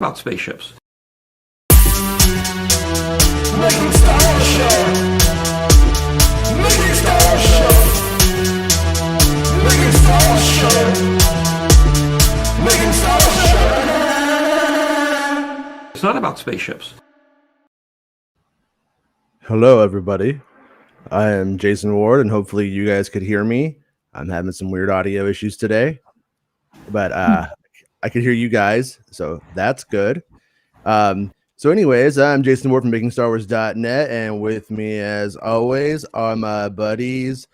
about spaceships. Making Star Wars Show. Making Star Wars Show. Making Star Wars Show. Making Star Wars Show. It's not about spaceships. Hello, everybody. I am Jason Ward, and hopefully you guys could hear me. I'm having some weird audio issues today, but I could hear you guys, so that's good. So anyways, I'm Jason Ward from MakingStarWars.net, and with me, as always, are my buddies,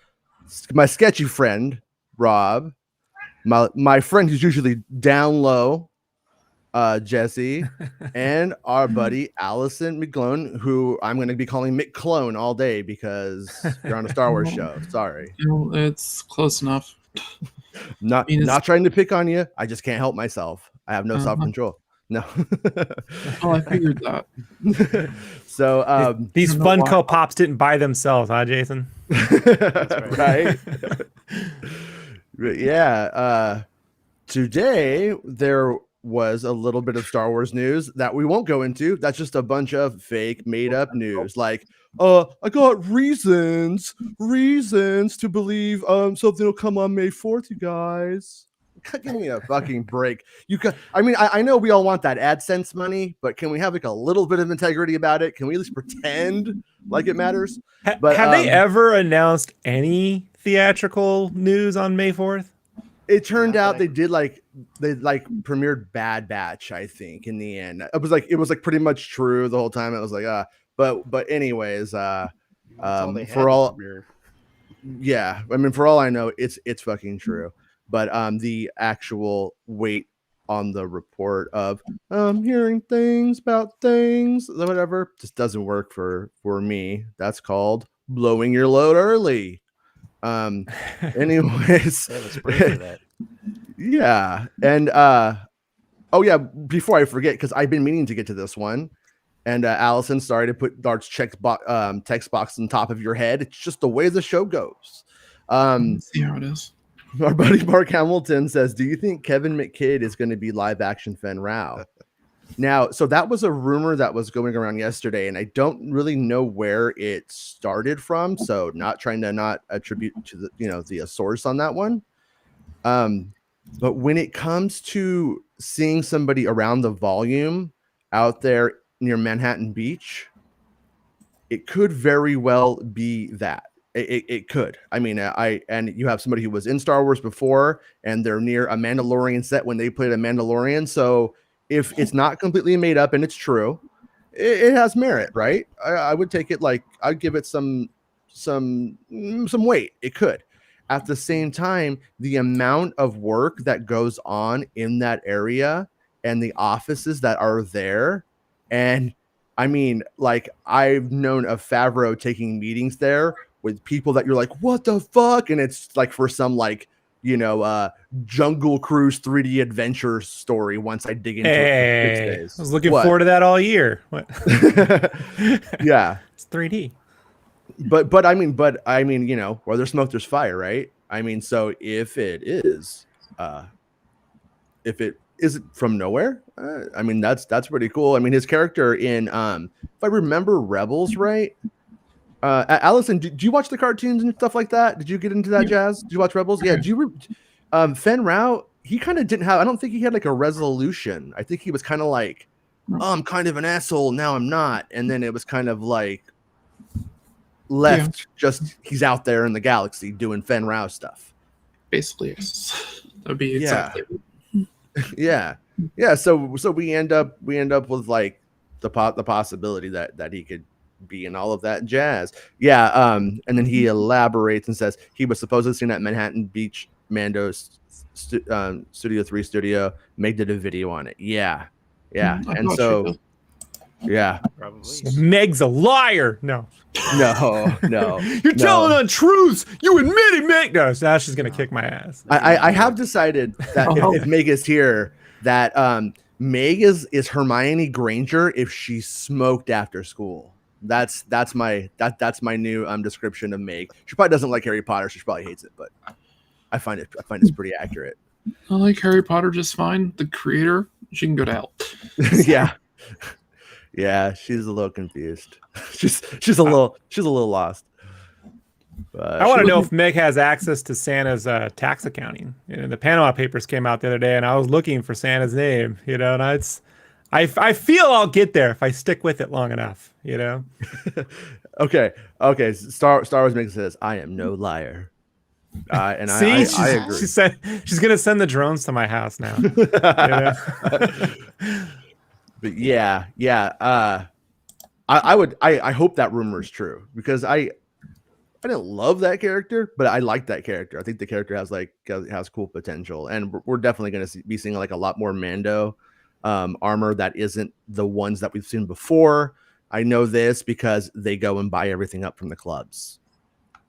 my sketchy friend, Rob, my friend who's usually down low, Jesse, and our buddy Allison McClone, who I'm going to be calling McClone all day because you're on a Star Wars show. Sorry. It's close enough. Not trying to pick on you. I just can't help myself. I have no self-control. No. Oh, I figured that. So these Funko Pops didn't buy themselves, huh, Jason? Right. Yeah. Today there was a little bit of Star Wars news that we won't go into. That's just a bunch of fake made-up news. Like, I got reasons to believe something will come on May 4th, you guys. Give me a fucking break. I know we all want that AdSense money, but can we have like a little bit of integrity about it? Can we at least pretend like it matters? But have they ever announced any theatrical news on May 4th? It turned out they premiered Bad Batch, I think, in the end. It was like pretty much true the whole time. It was like but anyways, for all I know, it's fucking true. But the actual weight on the report of hearing things about things, whatever, just doesn't work for me. That's called blowing your load early. Anyways, yeah, and before I forget, because I've been meaning to get to this one, and Allison, sorry to put Dart's text box on top of your head. It's just the way the show goes. See how it is. Our buddy Mark Hamilton says, "Do you think Kevin McKidd is going to be live action Fen Rao?" Now, so that was a rumor that was going around yesterday, and I don't really know where it started from. So, not trying to not attribute to the source on that one. But when it comes to seeing somebody around the volume out there near Manhattan Beach, it could very well be that. It could. I mean, and you have somebody who was in Star Wars before, and they're near a Mandalorian set when they played a Mandalorian. So if it's not completely made up and it's true, it has merit, right? I would take it I'd give it some weight. It could. At the same time, the amount of work that goes on in that area and the offices that are there, and I mean, I've known of Favreau taking meetings there with people that you're like, what the fuck? And it's like for some Jungle Cruise 3D adventure story once I dig into it. I was looking forward to that all year. What? Yeah. It's 3D. But I mean, where there's smoke, there's fire, right? I mean, so if it isn't from nowhere, I mean, that's pretty cool. I mean, his character in, if I remember Rebels right, Allison, did you watch the cartoons and stuff like that? Did you get into that jazz? Did you watch Rebels? Yeah. Did you? Fen Rao, he kind of didn't have. I don't think he had like a resolution. I think he was kind of like, I'm kind of an asshole. Now I'm not. And then it was kind of like left. Yeah. Just he's out there in the galaxy doing Fen Rao stuff. Basically, yes. That'd be exactly. Yeah. So we end up with like the possibility that he could be in all of that jazz. And then he elaborates and says he was supposedly seen at Manhattan Beach Mando's Studio 3 studio. Meg did a video on it. Yeah. And so probably Meg's a liar. No. You're telling untruths. You admitted Meg. No, now she's gonna kick my ass. I have decided that if Meg is here, that Meg is Hermione Granger if she smoked after school. That's my new description of Meg. She probably doesn't like Harry Potter. She probably hates it, but I find it's pretty accurate. I like Harry Potter just fine. The creator, she can go to hell. Yeah. Yeah, she's a little confused. she's a little lost. I want to She- know if Meg has access to Santa's tax accounting. The Panama Papers came out the other day, and I was looking for Santa's name. And I feel I'll get there if I stick with it long enough. Okay. Star Wars makes this. I am no liar. And See, I agree. she said she's gonna send the drones to my house now. But yeah. I hope that rumor is true because I didn't love that character, but I like that character. I think the character has cool potential, and we're definitely going to be seeing like a lot more Mando armor that isn't the ones that we've seen before. I know this because they go and buy everything up from the clubs,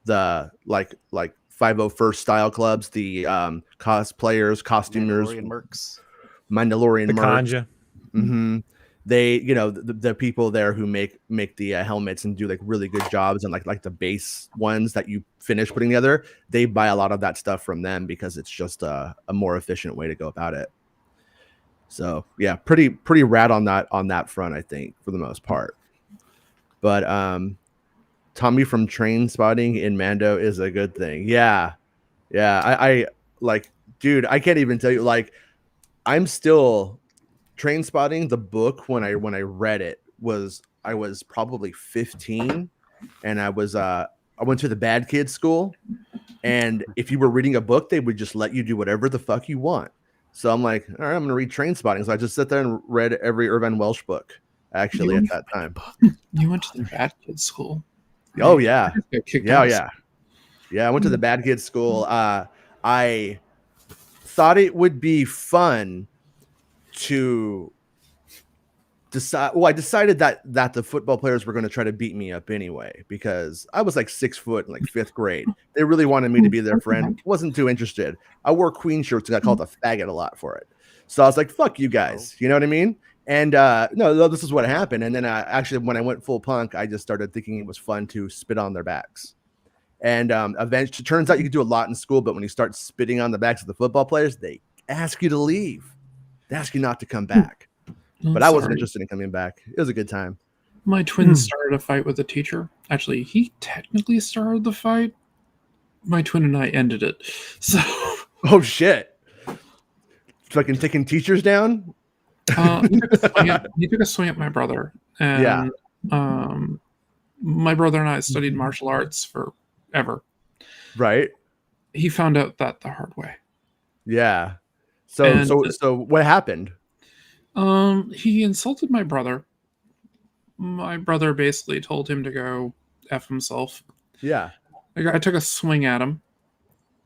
the like 501st style clubs, the cosplayers, costumers, Mandalorian The merch. Kanja. Mm-hmm. They, the people there who make the helmets and do like really good jobs and like the base ones that you finish putting together, they buy a lot of that stuff from them because it's just a more efficient way to go about it. So yeah, pretty rad on that front, I think, for the most part. But Tommy from Train Spotting in Mando is a good thing. Yeah. I like, dude, I can't even tell you, like, I'm still Train Spotting, the book, when I read it I was probably 15, and I went to the bad kids school, and if you were reading a book, they would just let you do whatever the fuck you want. So I'm like, all right, I'm gonna read Train Spotting. So I just sat there and read every Irvine Welsh book actually at that time. You went to the bad kids school. Right? Oh yeah. Yeah. I went to the bad kids school. I thought it would be fun to decide. Well, I decided that the football players were going to try to beat me up anyway because I was like 6 foot in like 5th grade. They really wanted me to be their friend. Wasn't too interested. I wore Queen shirts and got called a faggot a lot for it. So I was like, "Fuck you guys," you know what I mean? And no, this is what happened. And then actually, when I went full punk, I just started thinking it was fun to spit on their backs. And eventually, it turns out you can do a lot in school, but when you start spitting on the backs of the football players, they ask you to leave. They ask you not to come back. But I wasn't interested in coming back. It was a good time. My twin started a fight with a teacher. Actually, he technically started the fight. My twin and I ended it. So, oh shit! Fucking taking teachers down. He took a swing at my brother, and my brother and I studied martial arts forever. Right. He found out that the hard way. Yeah. So what happened? He insulted my brother. My brother basically told him to go F himself. Yeah. I took a swing at him,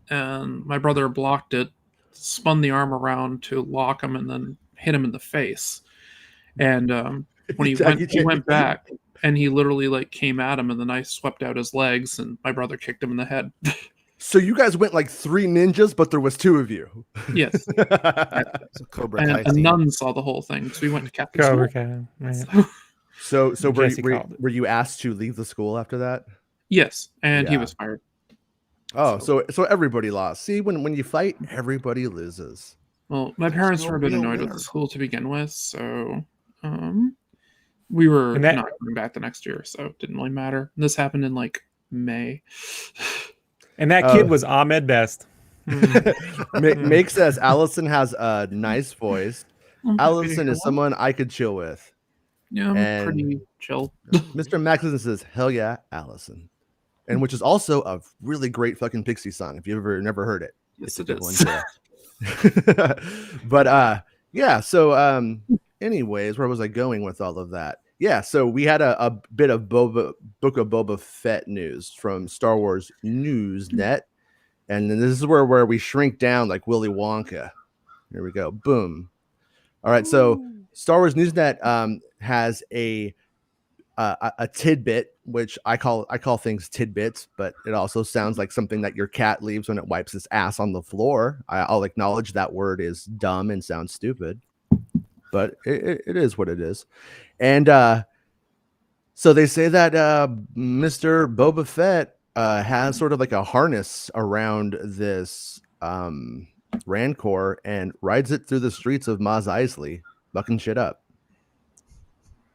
and my brother blocked it, spun the arm around to lock him, and then hit him in the face. And when he went back, and he literally like came at him, and the knife swept out his legs, and my brother kicked him in the head. So you guys went like 3 ninjas, but there was 2 of you. Yes. Cobra And Kai a team. nun saw the whole thing, so we went to Catholic Cobra school. Kai. Right. So Jesse called it. were you asked to leave the school after that? Yes, and he Yeah. was fired. Oh, so everybody lost. See, when you fight, everybody loses. Well, my parents no were a bit real annoyed with winner. the school to begin with, so we were And that- not coming back the next year, so it didn't really matter. This happened in like May. And that kid was Ahmed Best. Make says Allison has a nice voice. I'm happy to Allison hear is that. someone I could chill with. Yeah, I'm and- pretty chill. Mr. Maxson says, "Hell yeah, Allison," and which is also a really great fucking Pixie song. If you've ever never heard it, Yes, it's a it good is. one too. But yeah. So anyways, where was I going with all of that? Yeah. So we had a bit of Book of Boba Fett news from Star Wars News.net, and then this is where we shrink down like Willy Wonka. Here we go. Boom. All right. So Star Wars News.net has a tidbit, which I call things tidbits, but it also sounds like something that your cat leaves when it wipes its ass on the floor. I'll acknowledge that word is dumb and sounds stupid, but it is what it is. And so they say that Mr. Boba Fett has sort of like a harness around this Rancor and rides it through the streets of Mos Eisley, bucking shit up.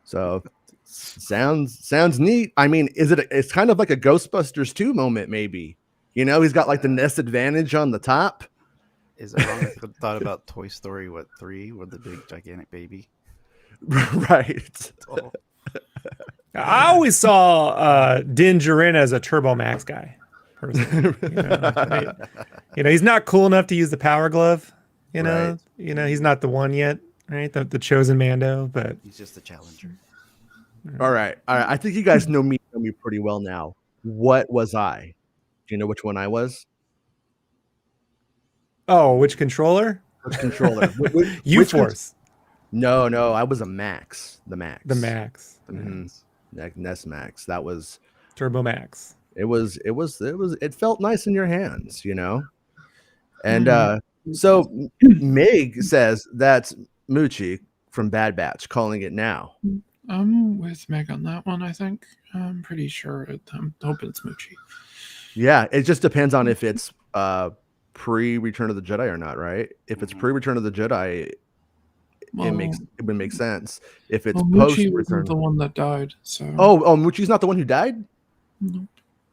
So sounds neat. I mean, it's kind of like a Ghostbusters 2 moment, maybe. You know, he's got like the nest advantage on the top. Is it wrong? I thought about Toy Story 3 with the big gigantic baby. Right. Oh. I always saw Din Djarin as a Turbo Max guy. Personally. He's not cool enough to use the Power Glove. Right. He's not the one yet, right? The chosen Mando, but He's just a challenger. All right. I think you guys know me pretty well now. What was I? Do you know which one I was? oh, which controller? Which controller? U-Force. No, I was a Max. The Max. The Max. Mhm. NES Max. That was Turbo Max. it felt nice in your hands, you know. And so Meg says that's Moochie from Bad Batch calling it now. I'm with Meg on that one, I think. I'm pretty sure. I'm hoping it's Moochie. Yeah, it just depends on if it's pre-Return of the Jedi or not, right? If it's pre-Return of the Jedi, it would make sense. If it's Moochie post-Return, wasn't the one that died. So Moochie's not the one who died. no,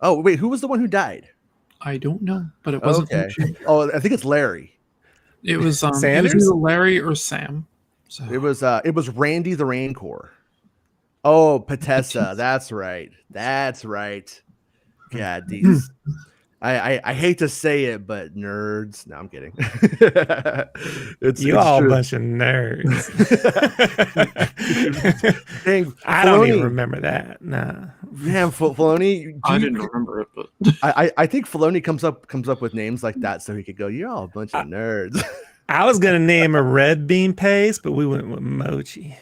Oh wait, who was the one who died? I don't know, but it wasn't Okay. Moochie. Oh, I think it's Larry. It was it was Sanders? either Larry or Sam. So It was Randy the Rancor. Oh, Patessa. That's right. God, these. I hate to say it, but nerds. No, I'm kidding. it's all a true. bunch of nerds. Dang, I don't even Filoni. remember that. Nah. Man, Filoni. I didn't remember it, but I think Filoni comes up with names like that so he could go, "You're all a bunch of nerds." I was gonna name a red bean paste, but we went with Mochi.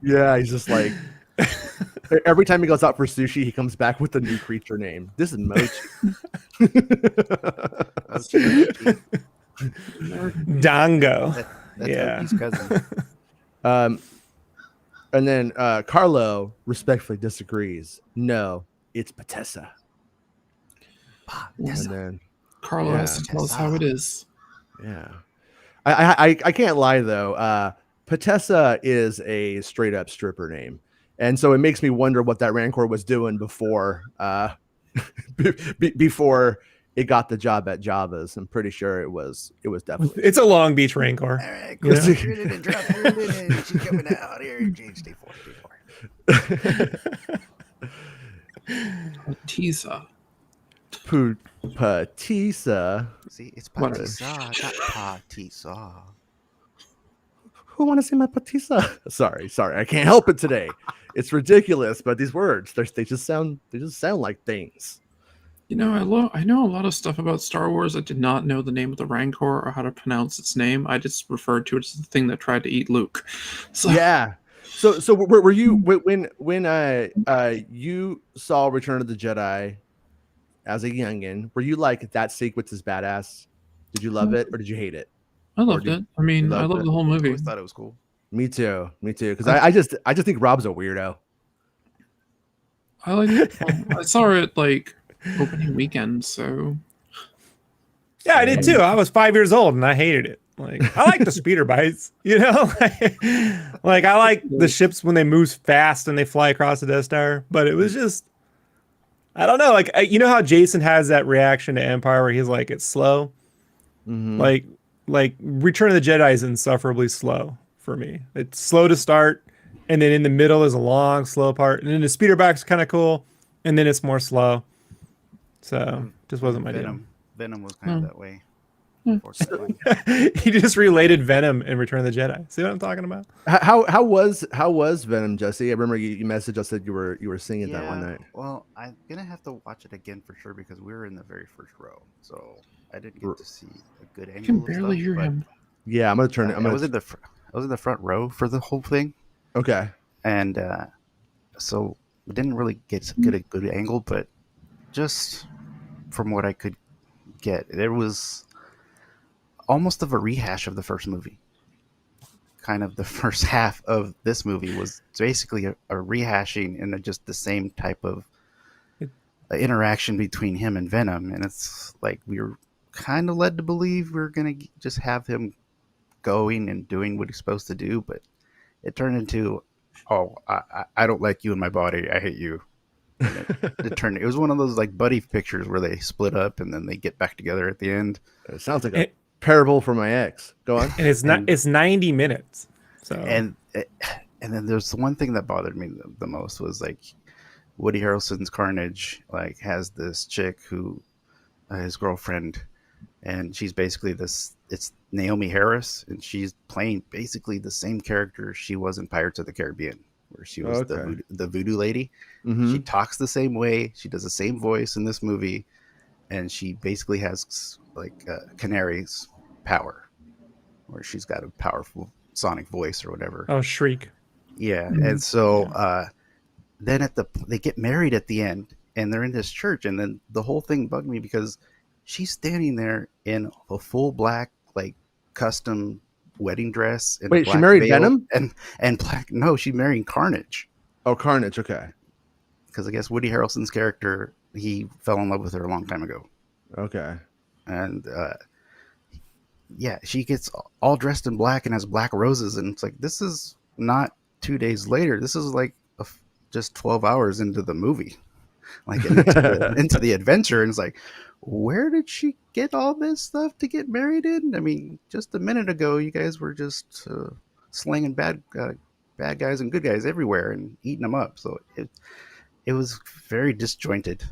Yeah, he's just like every time he goes out for sushi, he comes back with a new creature name. This is Mochi. Dango. That's Yeah. Oki's cousin. And then Carlo respectfully disagrees. No, it's Patessa. yes, And then Carlo has to tell us how it is. yeah, I can't lie though. Patessa is a straight up stripper name, and so it makes me wonder what that Rancor was doing before before it got the job at Java's. I'm pretty sure it was definitely. It's a Long Beach Rancor. All right, Chris, you're in and drop her in and she's coming out here. JHD 44. Tisa. Patissa. See, it's Whatever. Patisa, not Patisa. Who want to see my Patissa? Sorry, I can't help it today. It's ridiculous, but these words they just sound like things. You know, I know a lot of stuff about Star Wars. I did not know the name of the Rancor or how to pronounce its name. I just referred to it as the thing that tried to eat Luke. So Yeah. So were you when you saw Return of the Jedi as a youngin? Were you like that sequence is badass? Did you love it or did you hate it? I loved it. I mean, I loved love it. the whole I movie. always thought it was cool. Me too. Because I just think Rob's a weirdo. I like it. I saw it like opening weekend, so Yeah, I did too. I was 5 years old and I hated it. Like, I like the speeder bites, you know? Like, I like the ships when they move fast and they fly across the Death Star, but it was just, I don't know. Like, you know how Jason has that reaction to Empire where he's like, it's slow? Mhm. Like Return of the Jedi is insufferably slow for me. It's slow to start, and then in the middle is a long, slow part, and then the speeder bike's kind of cool, and then it's more slow. So, just wasn't my deal. Venom was kind of that way. Hmm. He just related Venom and Return of the Jedi. See what I'm talking about? How was Venom, Jesse? I remember you messaged us that you were seeing it that one night. Well, I'm gonna have to watch it again for sure because we were in the very first row, so I didn't get to see a good angle. I can and barely stuff, hear but, him. Yeah, I'm gonna turn it. I was in the front row for the whole thing, Okay. and so we didn't really get a good angle, but just from what I could get, there was almost of a rehash of the first movie. Kind of the first half of this movie was basically a rehashing and just the same type of interaction between him and Venom, and it's like we were kind of led to believe we are gonna just have him going and doing what he's supposed to do, but it turned into, oh, I don't like you in my body, I hate you. It was one of those like buddy pictures where they split up and then they get back together at the end. It sounds like a parable for my ex. Go on. And it's 90 minutes. So and then there's the one thing that bothered me the most was like Woody Harrelson's Carnage like has this chick who his girlfriend, and she's basically it's Naomi Harris, and she's playing basically the same character she was in Pirates of the Caribbean, where she was the voodoo lady. Mm-hmm. She talks the same way, she does the same voice in this movie, and she basically has like Canary's power, where she's got a powerful sonic voice or whatever. Oh, Shriek. Yeah, and so then they get married at the end, and they're in this church, and then the whole thing bugged me because she's standing there in a full black like custom wedding dress. And wait, she married Venom and black. No, she's marrying Carnage. Oh, Carnage. Okay. Because I guess Woody Harrelson's character, he fell in love with her a long time ago. Okay. And yeah, she gets all dressed in black and has black roses, and it's like, this is not 2 days later. This is like just 12 hours into the movie, like into the adventure. And it's like, where did she get all this stuff to get married in? I mean, just a minute ago, you guys were just slinging bad guys and good guys everywhere and eating them up. So it was very disjointed.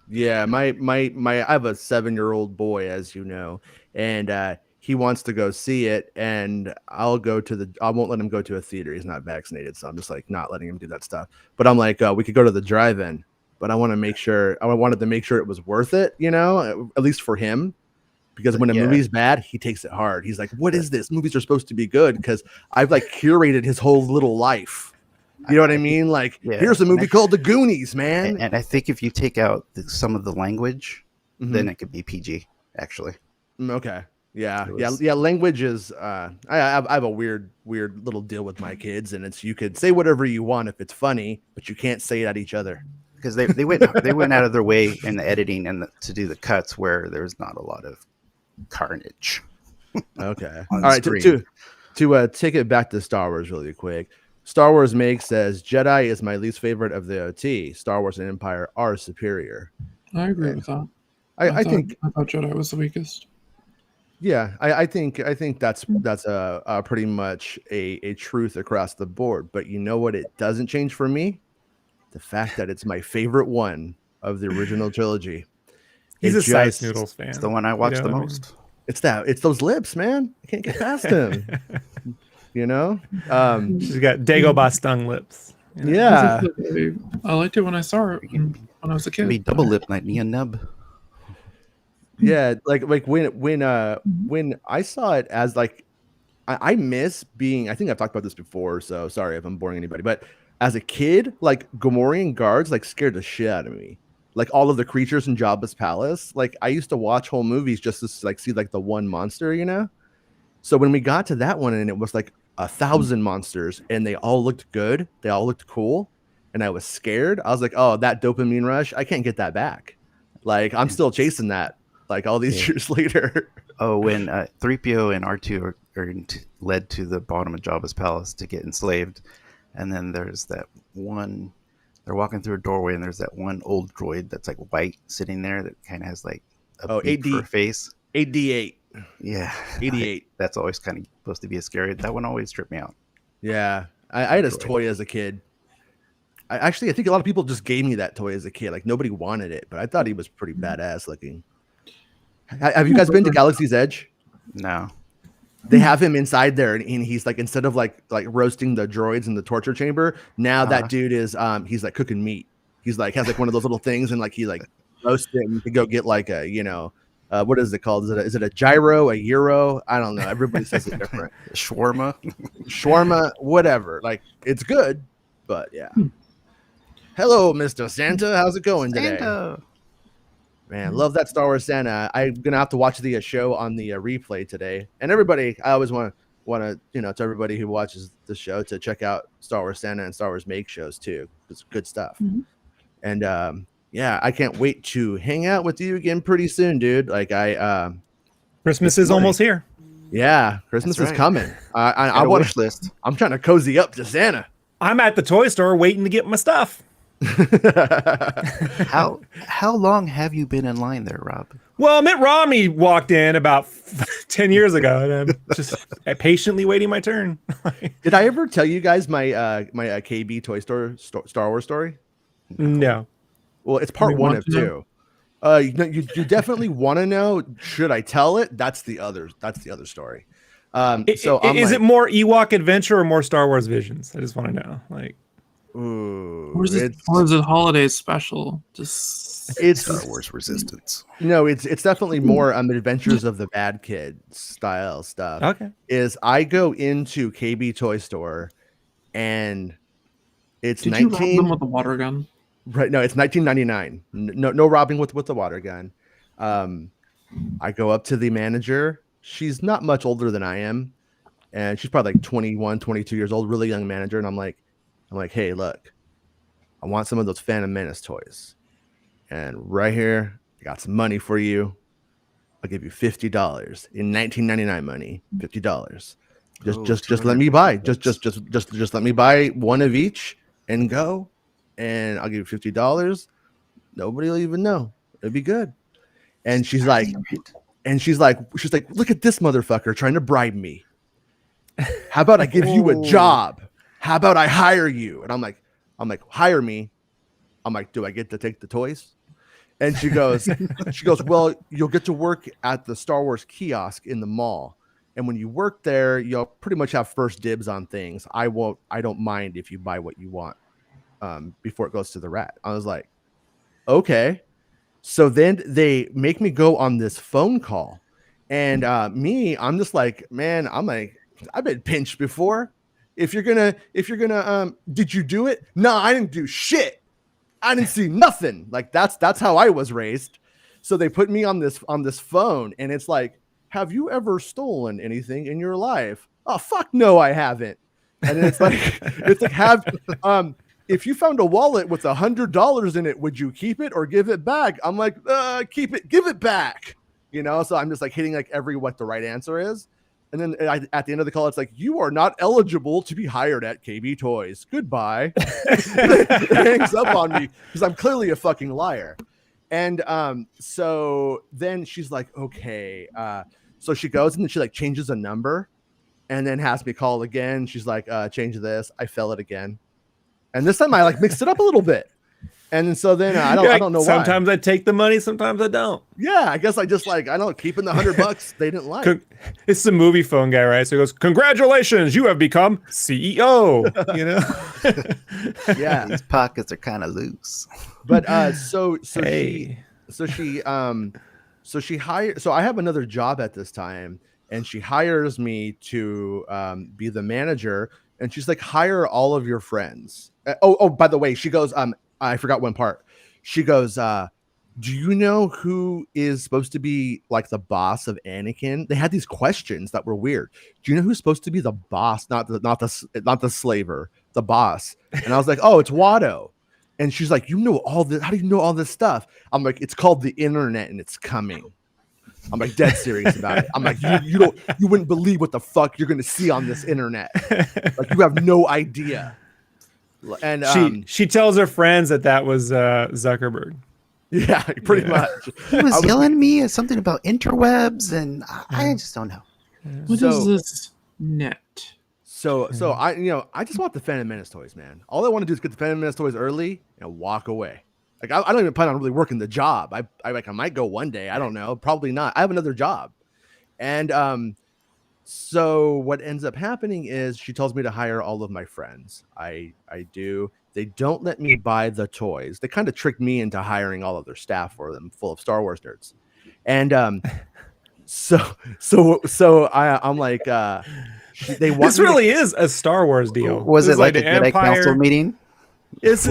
Yeah, my I have a 7-year-old boy, as you know, and he wants to go see it, and I won't let him go to a theater. He's not vaccinated, so I'm just like not letting him do that stuff. But I'm like, we could go to the drive-in, but I wanted to make sure it was worth it, at least for him, because when a movie's bad, he takes it hard. He's like, what is this? Movies are supposed to be good, because I've like curated his whole little life. You know what I mean? Like, here's a movie called The Goonies, man. And I think if you take out some of the language, then it could be PG, actually. Okay. Yeah. Language is. I have a weird little deal with my kids, and it's you could say whatever you want if it's funny, but you can't say it at each other. Because they went out of their way in the editing and to do the cuts where there's not a lot of carnage. Okay. All right. To take it back to Star Wars really quick. Star Wars Make says Jedi is my least favorite of the OT. Star Wars and Empire are superior. I agree with that. I think Jedi was the weakest. Yeah, I think that's a pretty much a truth across the board. But you know what? It doesn't change for me. The fact that it's my favorite one of the original trilogy. He's a Sice Noodles fan. It's the one I watch the most. It's those lips, man. I can't get past them. She's got Dagobah stung lips. Yeah, I liked it when I saw it when I was a kid. Be double lip like me and Nub. Yeah, like when I saw it as like I miss being. I think I've talked about this before, so sorry if I'm boring anybody. But as a kid, like Gamorrean guards like scared the shit out of me. Like all of the creatures in Jabba's palace. Like I used to watch whole movies just to like see like the one monster, So when we got to that one and it was like 1,000 monsters and they all looked good, they all looked cool, and I was scared. I was like, oh, that dopamine rush, I can't get that back. Like I'm still chasing that. Like all these years later. Oh, when 3PO and R2 are led to the bottom of Jabba's palace to get enslaved, and then there's that one. They're walking through a doorway, and there's that one old droid that's like white sitting there that kind of has like a beak for a face. AD8. Yeah, 88. That's always kind of supposed to be a scary. That one always tripped me out. Yeah, I had his toy as a kid. I think a lot of people just gave me that toy as a kid. Like nobody wanted it, but I thought he was pretty badass looking. Have you guys been to Galaxy's Edge? No. They have him inside there, and he's like, instead of like roasting the droids in the torture chamber, now that dude is he's like cooking meat. He's like has like one of those little things, and like he like roasts it, and you can go get like a what is it called? Is it a gyro, a gyro? I don't know. Everybody says it different. Shawarma, whatever. Like it's good, but yeah. Hello, Mr. Santa. How's it going today? Santa. Man, love that Star Wars Santa. I'm gonna have to watch the show on the replay today. And everybody, I always want to to everybody who watches the show to check out Star Wars Santa and Star Wars Make shows too. It's good stuff. Mm-hmm. And yeah, I can't wait to hang out with you again pretty soon, dude. Like Christmas it's is money. almost here. Yeah, Christmas That's is right. coming. I Got a want wish list. I'm trying to cozy up to Santa. I'm at the toy store waiting to get my stuff. How long have you been in line there, Rob? Well, Mitt Romney walked in about 10 years ago, and I'm just patiently waiting my turn. Did I ever tell you guys my KB Toy Store Star Wars story? No. Well, it's part We one want of to know. two. You definitely want to know. Should I tell it? That's the other story. So I'm Is like, it more Ewok Adventure or more Star Wars Visions? I just want to know. Like, ooh, Or is it holiday special? it's Star Wars Resistance. no, it's definitely more Adventures of the Bad Kid style stuff. okay. Is I go into KB Toy Store and it's Did you rob them 19 with a water gun? right no, it's 1999. No robbing with the water gun. I go up to the manager. She's not much older than I am, and she's probably like 21, 22 years old, really young manager. And I'm like, hey, look, I want some of those Phantom Menace toys. And right here, I got some money for you. I'll give you $50 in 1999 money. $50. Just let me buy. Just let me buy one of each and go. And I'll give you $50. Nobody will even know. It'd be good. And she's like, look at this motherfucker trying to bribe me. How about I give you a job? How about I hire you? And I'm like, hire me. I'm like, do I get to take the toys? And she goes, well, you'll get to work at the Star Wars kiosk in the mall. And when you work there, you'll pretty much have first dibs on things. I don't mind if you buy what you want before it goes to the rat. I was like, okay. So then they make me go on this phone call. And I'm just like, man, I've been pinched before. If you're gonna, did you do it? No, I didn't do shit. I didn't see nothing. Like that's how I was raised. So they put me on this phone, and it's like, have you ever stolen anything in your life? Oh, fuck no, I haven't. And then it's like, if you found a wallet with $100 in it, would you keep it or give it back? I'm like, keep it, give it back. So I'm just like hitting like what the right answer is. And then at the end of the call, it's like, you are not eligible to be hired at KB Toys. Goodbye. It hangs up on me because I'm clearly a fucking liar. And so then she's like, okay. So she goes and then she like changes a number and then has me call again. She's like, change this. I fell it again. And this time I like mixed it up a little bit. And so then I don't know why. Sometimes I take the money, sometimes I don't. Yeah, I guess I just like, I don't keeping the $100 they didn't like. It's the movie phone guy, right? So he goes, congratulations, you have become CEO. Yeah. These pockets are kind of loose. But so Hey. she hired. So I have another job at this time, and she hires me to be the manager. And she's like, hire all of your friends. By the way, she goes, I forgot one part. She goes, do you know who is supposed to be like the boss of Anakin? They had these questions that were weird. Do you know who's supposed to be the boss? Not the slaver, the boss. And I was like, oh, it's Watto. And she's like, you know all this? How do you know all this stuff? I'm like, it's called the internet and it's coming. I'm like dead serious about it. I'm like, you wouldn't believe what the fuck you're gonna see on this internet. Like you have no idea. And she tells her friends that was Zuckerberg. Yeah, pretty much. He was yelling at me something about interwebs, and I just don't know. What is this net? So I just want the Phantom Menace toys, man. All I want to do is get the Phantom Menace toys early and walk away. Like I don't even plan on really working the job. I might go one day. I don't know. Probably not. I have another job. And so what ends up happening is she tells me to hire all of my friends. I do. They don't let me buy the toys. They kind of tricked me into hiring all of their staff for them, full of Star Wars nerds. And so I'm like, they want this really is a Star Wars deal. Was it like a the Jedi Council meeting? This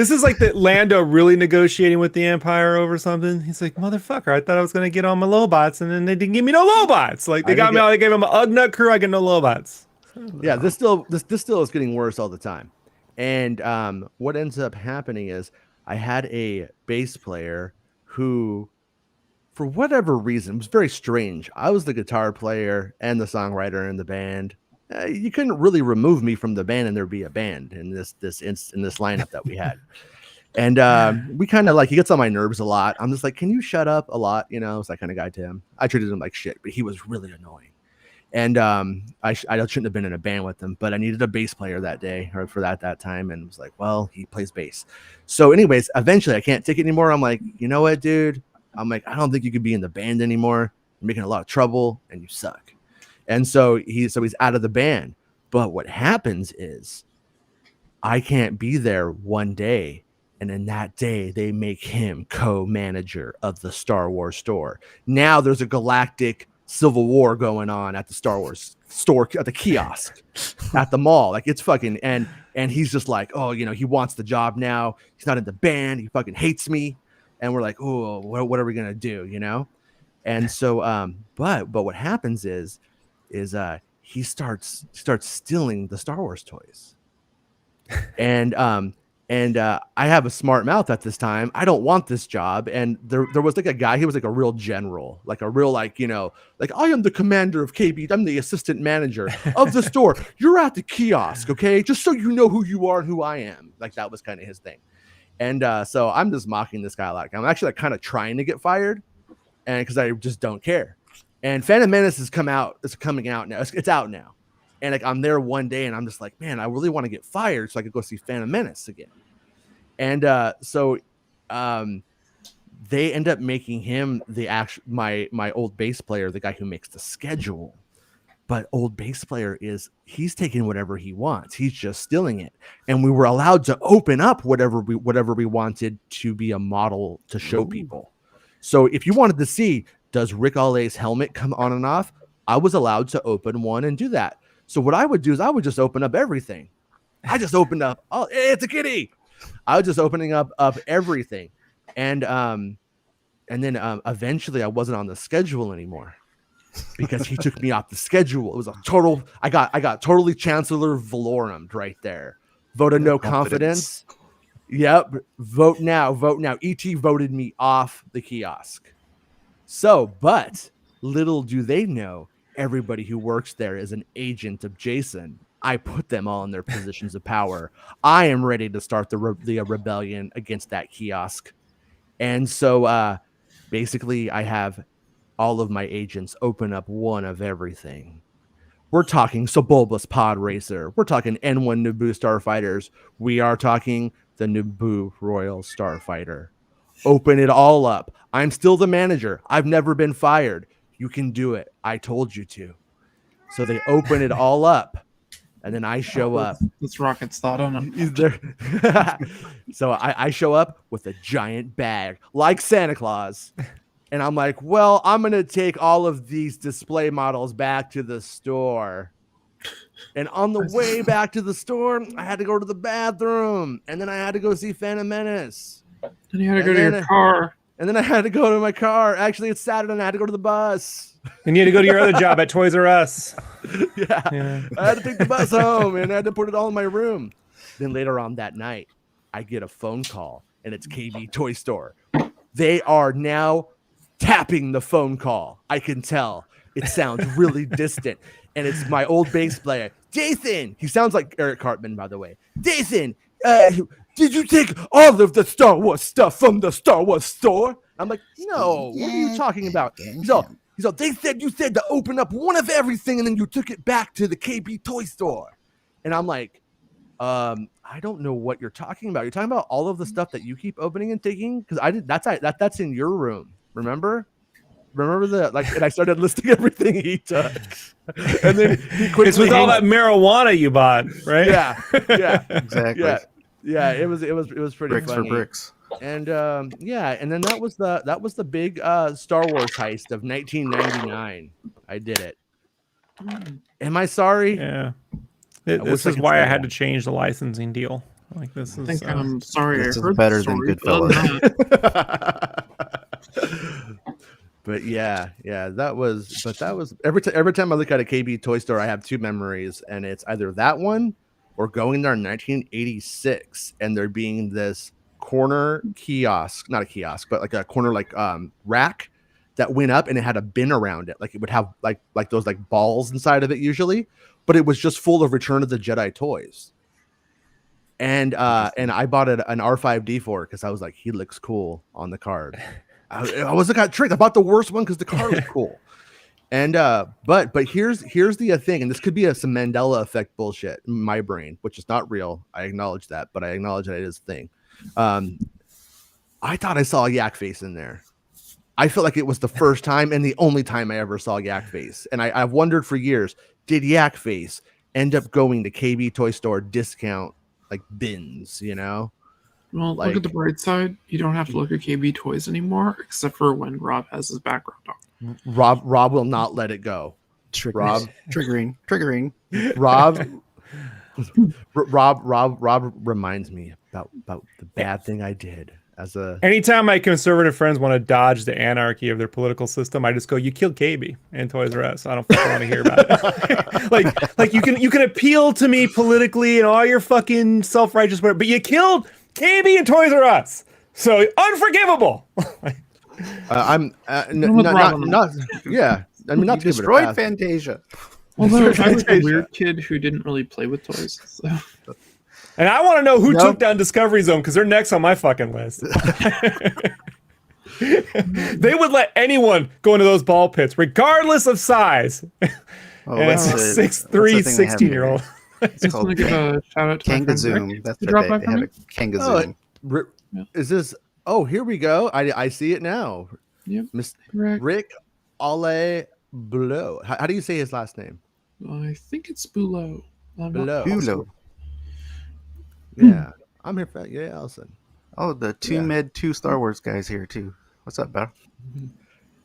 is like the Lando really negotiating with the Empire over something. He's like, motherfucker, I thought I was gonna get all my Lobots, and then they didn't give me no Lobots. Like they got me all. They gave him an Ugnut crew. I get no Lobots. Yeah, this still is getting worse all the time. And what ends up happening is I had a bass player who, for whatever reason, was very strange. I was the guitar player and the songwriter in the band. You couldn't really remove me from the band and there'd be a band in this lineup that we had. And we kind of like, he gets on my nerves a lot. I'm just like, can you shut up a lot? You know, it's that kind of guy to him. I treated him like shit, but he was really annoying. And I shouldn't have been in a band with him, but I needed a bass player that day or for that time. And was like, well, he plays bass. So anyways, eventually I can't take it anymore. I'm like, you know what, dude? I'm like, I don't think you could be in the band anymore. You're making a lot of trouble and you suck. And so he's out of the band. But what happens is I can't be there one day. And then that day they make him co-manager of the Star Wars store. Now there's a galactic civil war going on at the Star Wars store, at the kiosk at the mall. Like it's fucking, and he's just like, oh, you know, he wants the job now. He's not in the band. He fucking hates me. And we're like, oh, what are we going to do? You know? And so, but what happens is he starts stealing the Star Wars toys. And I have a smart mouth at this time. I don't want this job. And there was like a guy, he was like a real general, like a real, like, you know, like I am the commander of KB. I'm the assistant manager of the store. You're at the kiosk. Okay. Just so you know who you are and who I am. Like that was kind of his thing. And so I'm just mocking this guy a lot. I'm actually like kind of trying to get fired, and because I just don't care. And Phantom Menace is coming out now. It's out now. And like I'm there one day and I'm just like, man, I really want to get fired so I could go see Phantom Menace again. And so they end up making him my old bass player, the guy who makes the schedule. But old bass player he's taking whatever he wants. He's just stealing it. And we were allowed to open up whatever we wanted to be a model to show people. So if you wanted to see, does Rick Alay's helmet come on and off? I was allowed to open one and do that. So what I would do is I would just open up everything. I just opened up. Oh, it's a kitty. I was just opening up everything. And then eventually I wasn't on the schedule anymore because he took me off the schedule. It was a total, I got totally Chancellor Valorum right there. Vote of no confidence. Yep. Vote now. ET voted me off the kiosk. So, but little do they know, everybody who works there is an agent of Jason. I put them all in their positions of power. I am ready to start the rebellion against that kiosk. And so basically I have all of my agents open up one of everything. We're talking Sebulba's Pod Racer. We're talking N1 Naboo Starfighters. We are talking the Naboo Royal Starfighter. Open it all up. I'm still the manager. I've never been fired. You can do it. I told you to. So they open it all up. And then I show up. That's Rocket's thought on it. So I show up with a giant bag, like Santa Claus. And I'm like, well, I'm going to take all of these display models back to the store. And on the way back to the store, I had to go to the bathroom. And then I had to go see Phantom Menace. Then you had to go to your car. And then I had to go to my car. Actually, it's Saturday and I had to go to the bus. And you had to go to your other job at Toys R Us. Yeah. I had to take the bus home and I had to put it all in my room. Then later on that night, I get a phone call and it's KB Toy Store. They are now tapping the phone call. I can tell. It sounds really distant. And it's my old bass player, Dathan. He sounds like Eric Cartman, by the way. Dathan, did you take all of the Star Wars stuff from the Star Wars store? I'm like, no, what are you talking about? He's all, they said you said to open up one of everything and then you took it back to the KB Toy Store. And I'm like, I don't know what you're talking about. You're talking about all of the stuff that you keep opening and taking? Because that's in your room. Remember that? Like, and I started listing everything he took. And then he quickly it's with all that marijuana you bought, right? Yeah. Exactly. Yeah. It was pretty Bricks funny. for bricks. And and then that was the big Star Wars heist of 1999. I did it. Am I sorry? Yeah. This is why I had to change the licensing deal. Like this is. I think I'm sorry. This I is heard better the than story, Goodfellas. But yeah, that was every time I look at a KB Toy Store, I have two memories, and it's either that one or going there in 1986, and there being this corner kiosk, not a kiosk, but like a corner like rack that went up, and it had a bin around it. Like it would have like those like balls inside of it usually, but it was just full of Return of the Jedi toys. And I bought an R5D4 because I was like, he looks cool on the card. I wasn't got tricked. I bought the worst one because the card was cool. And but here's the thing, and this could be some Mandela effect bullshit in my brain, which is not real. I acknowledge that, but I acknowledge that it is a thing. I thought I saw a yak face in there. I felt like it was the first time and the only time I ever saw yak face, and I've wondered for years, did yak face end up going to KB Toy Store discount like bins? You know. Well, look at the bright side. You don't have to look at KB Toys anymore, except for when Rob has his background on. Rob will not let it go. Rob triggering. Rob reminds me about the bad thing I did as a. Anytime my conservative friends want to dodge the anarchy of their political system, I just go, "You killed KB and Toys R Us." I don't fucking want to hear about it. like you can appeal to me politically and all your fucking self-righteous whatever, but you killed KB and Toys R Us, so unforgivable. I'm not yeah. I mean, not you destroyed Fantasia. Although I was a weird kid who didn't really play with toys. So. And I want to know who took down Discovery Zone because they're next on my fucking list. They would let anyone go into those ball pits, regardless of size. Oh, and it's a 6'3", 16-year-old. It's called give a shout out to Kangazoom. That's what they have. A Kangazoom. Is this? Oh, here we go. I see it now. Yep. Rick Ale Blow. How do you say his last name? I think it's Bulow. Bulow. Yeah, I'm here for Allison. Oh, the two Star Wars guys here too. What's up, bro?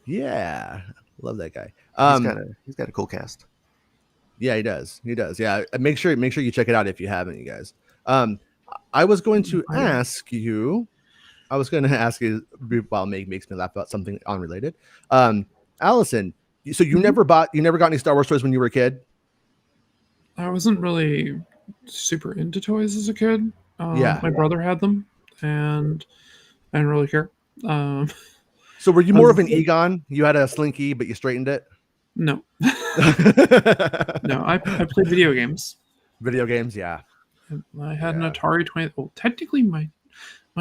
Yeah, love that guy. He's got a cool cast. Yeah, he does. Yeah, make sure you check it out if you haven't, you guys. I was going to ask you while Meg makes me laugh about something unrelated. Allison, so you never got any Star Wars toys when you were a kid? I wasn't really super into toys as a kid. Yeah. My brother had them, and I didn't really care. So were you more of an Egon? You had a Slinky, but you straightened it? No. No, I played video games. Video games, yeah. I had an Atari 20. Well, technically, my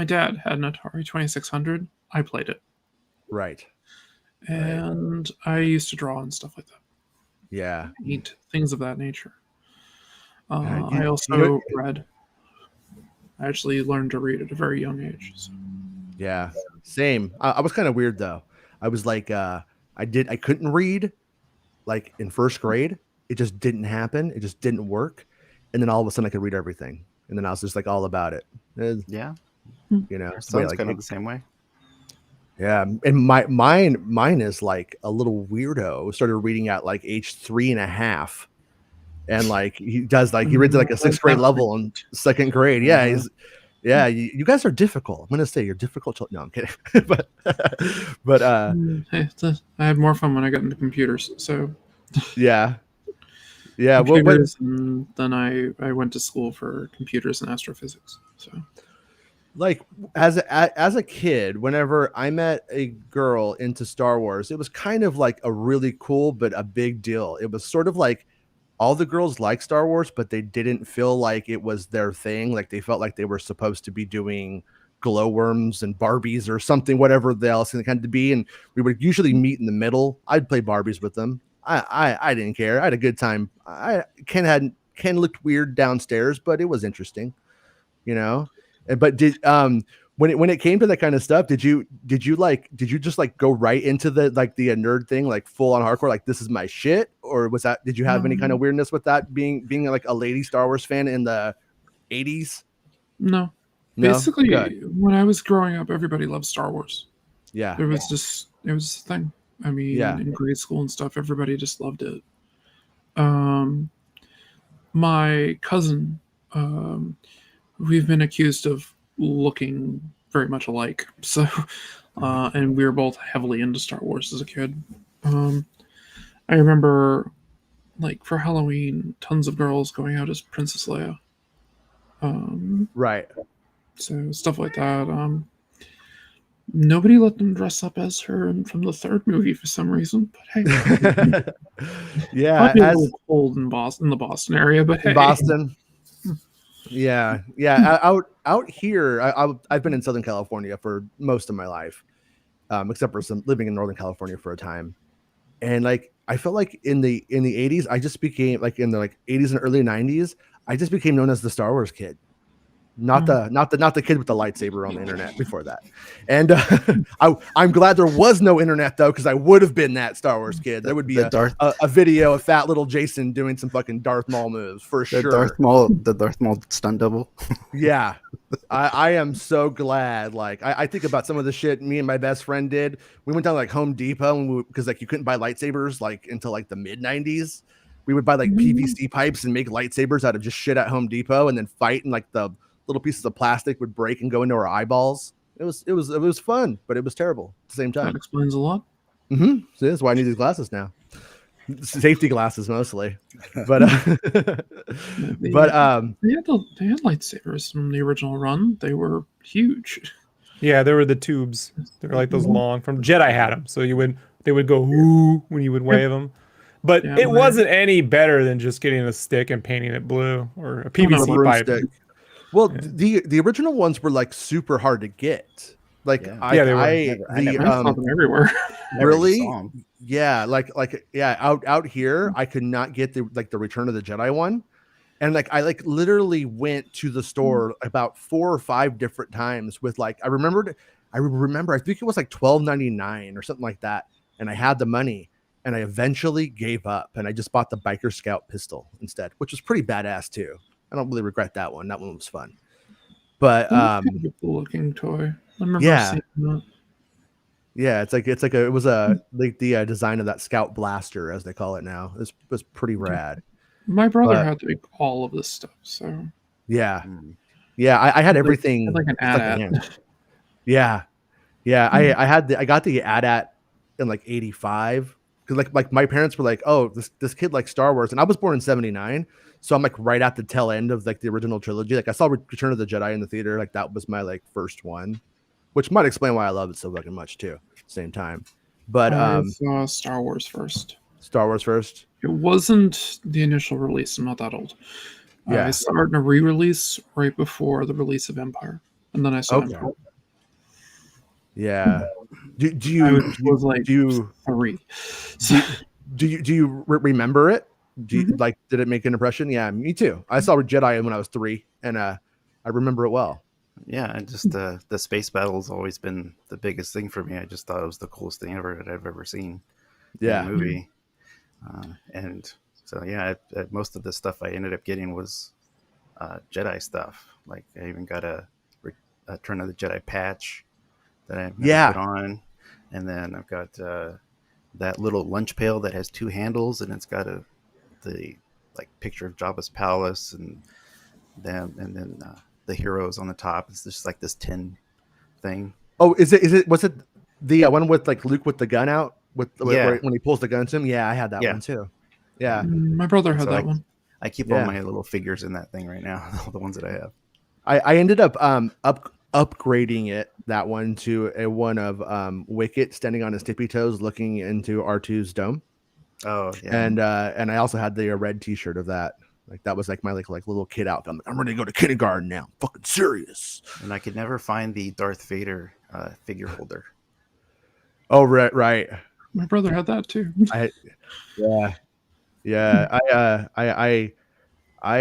dad had an Atari 2600. I played it. Right. And I used to draw and stuff like that. Yeah. Eat things of that nature. I also read. I actually learned to read at a very young age. So. Yeah, same. I was kind of weird though. I was like, I couldn't read, like in first grade. It just didn't happen. It just didn't work. And then all of a sudden I could read everything. And then I was just like all about it. Yeah. You know, sounds kind of the same way. Yeah. And mine is like a little weirdo. Started reading at like age 3.5. And like he does, like he reads at like a 6th grade level in 2nd grade. Yeah, you guys are difficult. I'm gonna say you're difficult. No, I'm kidding. but I had more fun when I got into computers. So yeah. Computers, and then I went to school for computers and astrophysics. So like as a kid, whenever I met a girl into Star Wars, it was kind of like a really cool but a big deal. It was sort of like all the girls like Star Wars, but they didn't feel like it was their thing. Like they felt like they were supposed to be doing glowworms and Barbies or something, whatever else it kind of be. And we would usually meet in the middle. I'd play Barbies with them. I didn't care. I had a good time. Ken looked weird downstairs, but it was interesting, you know. But did when it came to that kind of stuff, did you just like go right into the nerd thing, like full on hardcore, like this is my shit? Or did you have any kind of weirdness with that being like a lady Star Wars fan in the 80s? No. Basically, when I was growing up, everybody loved Star Wars. Yeah. It was a thing. I mean, in grade school and stuff, everybody just loved it. My cousin, we've been accused of looking very much alike. So, and we were both heavily into Star Wars as a kid. I remember, like, for Halloween, tons of girls going out as Princess Leia. Right. So stuff like that. Nobody let them dress up as her from the third movie for some reason. But hey, Yeah, might be a as little cold in the Boston area. But in hey, Boston. Yeah, out here. I've been in Southern California for most of my life, except for some living in Northern California for a time. And like I felt like in the 80s, I just became like in the like 80s and early 90s, I just became known as the Star Wars kid. Not the kid with the lightsaber on the internet before that. And I'm glad there was no internet though, because I would have been that Star Wars kid. There would be a video of fat little Jason doing some fucking Darth Maul moves for sure. The Darth Maul stunt double. Yeah. I am so glad. Like I think about some of the shit me and my best friend did. We went down to like Home Depot because like you couldn't buy lightsabers like until like the mid 90s. We would buy like PVC pipes and make lightsabers out of just shit at Home Depot and then fight, and like the little pieces of plastic would break and go into our eyeballs. It was fun, but it was terrible at the same time. that explains a lot. So that's why I need these glasses now. Safety glasses mostly, but They had lightsabers from the original run. They were huge. Yeah, there were the tubes. They were like those long from Jedi had them, so they would go whoo when you would wave them. But Yeah, it wasn't any better than just getting a stick and painting it blue or a PVC pipe. Broomstick. Well, the original ones were like super hard to get. Like they were. I saw them everywhere. Really? Yeah, out here I could not get the Return of the Jedi one. And like I like literally went to the store about 4 or 5 different times with like I remember I think it was like $12.99 or something like that. And I had the money and I eventually gave up and I just bought the Biker Scout pistol instead, which was pretty badass too. I don't really regret that one. That one was fun. But a cool looking toy. I remember seeing that. Yeah, it was the design of that Scout Blaster, as they call it now. It was pretty rad. My brother had to make all of this stuff, so yeah. I had everything. like an AT-AT. Yeah. I got the AT-AT in like 85 because like my parents were like, oh, this kid likes Star Wars, and I was born in 79, so I'm like right at the tail end of like the original trilogy. Like I saw Return of the Jedi in the theater, like that was my like first one, which might explain why I love it so fucking much too. Same time, but I saw Star Wars first. Star Wars first. It wasn't the initial release. I'm not that old. Yeah, I saw it in a re-release right before the release of Empire, and then I saw Empire. Yeah. Do you 3? Do you remember it? Like did it make an impression? Yeah, me too. I saw Jedi when I was 3, and I remember it well. Yeah, and just the space battle has always been the biggest thing for me. I just thought it was the coolest thing that I've ever seen. Yeah, in a movie. And so most of the stuff I ended up getting was Jedi stuff. Like I even got a Return of the Jedi patch that I put on, and then I've got that little lunch pail that has 2 handles, and it's got the picture of Jabba's palace and then the heroes on the top. It's just like this tin thing. Oh, was it the one with like Luke with the gun out when he pulls the gun to him? Yeah, I had that one too. Yeah, my brother had that one. I keep all my little figures in that thing right now. All the ones that I have. I ended up upgrading that one to a one of Wicket standing on his tippy toes looking into R2's dome. Oh yeah. And I also had the red T-shirt of that. Like that was like my like little kid outfit. I'm ready to go to kindergarten now. Fucking serious. And I could never find the Darth Vader figure holder. Oh right. My brother had that too. I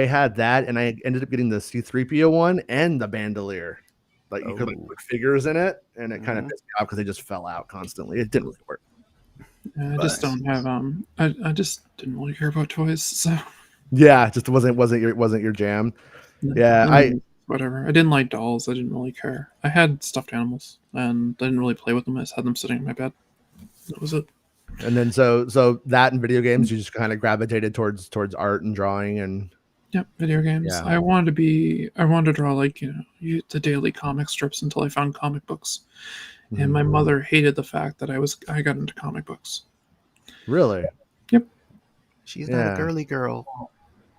had that, and I ended up getting the C-3PO one and the bandolier. Like you could like, put figures in it, and it kind of pissed me off because they just fell out constantly. It didn't really work. I just don't have I just didn't really care about toys, so yeah, it just wasn't your jam. Yeah, whatever. I didn't like dolls. I didn't really care. I had stuffed animals, and I didn't really play with them. I just had them sitting in my bed. That was it. And then so that and video games, you just kind of gravitated towards art and drawing and video games. Yeah. I wanted to draw like the daily comic strips until I found comic books. And my mother hated the fact that I got into comic books. Really? Yep. She's not a girly girl.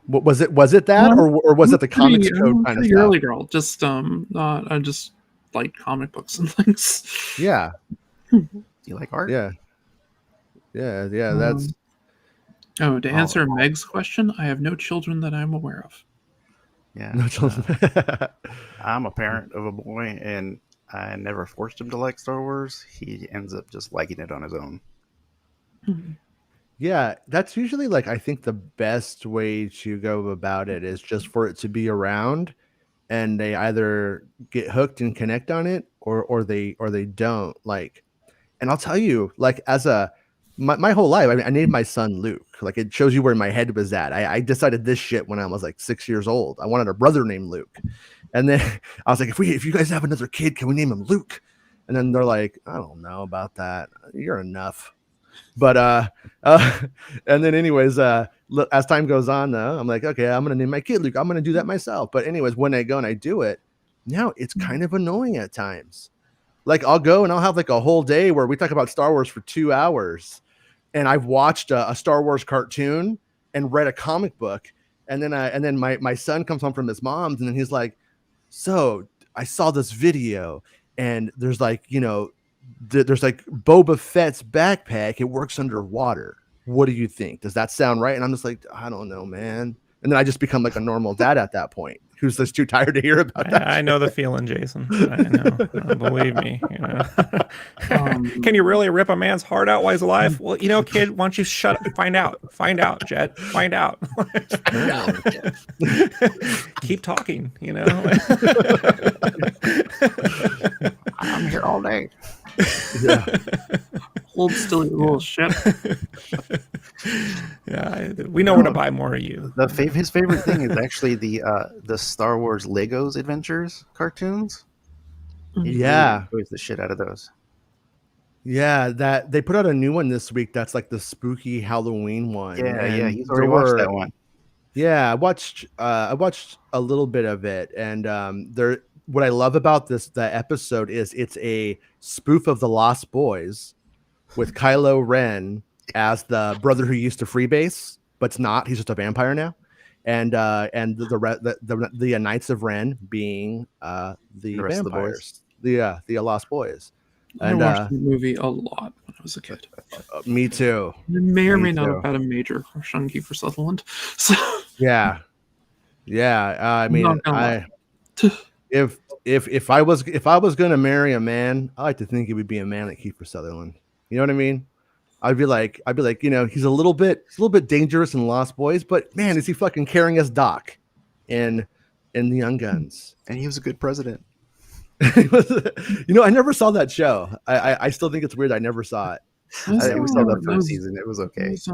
What was it? Was it that, or was it the comics code kind of pretty stuff? girly girl. Just I just like comic books and things. Yeah, You like art? yeah, yeah. That's To answer Meg's question, I have no children that I'm aware of. Yeah. no children. I'm a parent of a boy, and I never forced him to like Star Wars. He ends up just liking it on his own. Yeah, that's usually like I think the best way to go about it is just for it to be around, and they either get hooked and connect on it, or they don't. Like, and I'll tell you, like my whole life, I named my son Luke. Like, it shows you where my head was at. I decided this shit when I was like 6 years old. I wanted a brother named Luke, and then I was like, if you guys have another kid, can we name him Luke? And then they're like, I don't know about that. You're enough. But and then anyways, as time goes on, though, I'm like, okay, I'm gonna name my kid Luke. I'm gonna do that myself. But anyways, when I go and I do it, now it's kind of annoying at times. Like, I'll go and I'll have like a whole day where we talk about Star Wars for 2 hours, and I've watched a Star Wars cartoon and read a comic book, and then my son comes home from his mom's, and then he's like, so I saw this video, and there's like, there's like Boba Fett's backpack. It works underwater. What do you think? Does that sound right? And I'm just like, I don't know, man. And then I just become like a normal dad at that point, who's just too tired to hear about that. I know the feeling, Jason. I know. Believe me. Can you really rip a man's heart out while he's alive? Well, kid, why don't you shut up? Find out, Jet. Find out. Keep talking. I'm here all day. Yeah. Hold still, you little shit. Yeah, we know where to buy more of you. His favorite thing is actually the Star Wars Legos Adventures cartoons. He really enjoys the shit out of those. Yeah, that they put out a new one this week. That's like the spooky Halloween one. Yeah, he's already watched that one. Yeah, I watched a little bit of it, and what I love about the episode is it's a spoof of the Lost Boys with Kylo Ren as the brother who used to freebase, but it's not. He's just a vampire now, and the Knights of Ren being the vampires, the Lost Boys. And I watched the movie a lot when I was a kid. Me too. I may or may not have had a major crush on Kiefer Sutherland. So yeah. I mean, if I was gonna marry a man, I like to think it would be a man like Kiefer Sutherland. You know what I mean? I'd be like, he's a little bit dangerous in Lost Boys, but man, is he fucking carrying us Doc in the Young Guns? And he was a good president. I never saw that show. I still think it's weird. I never saw it. We saw the first season. It was okay. It was,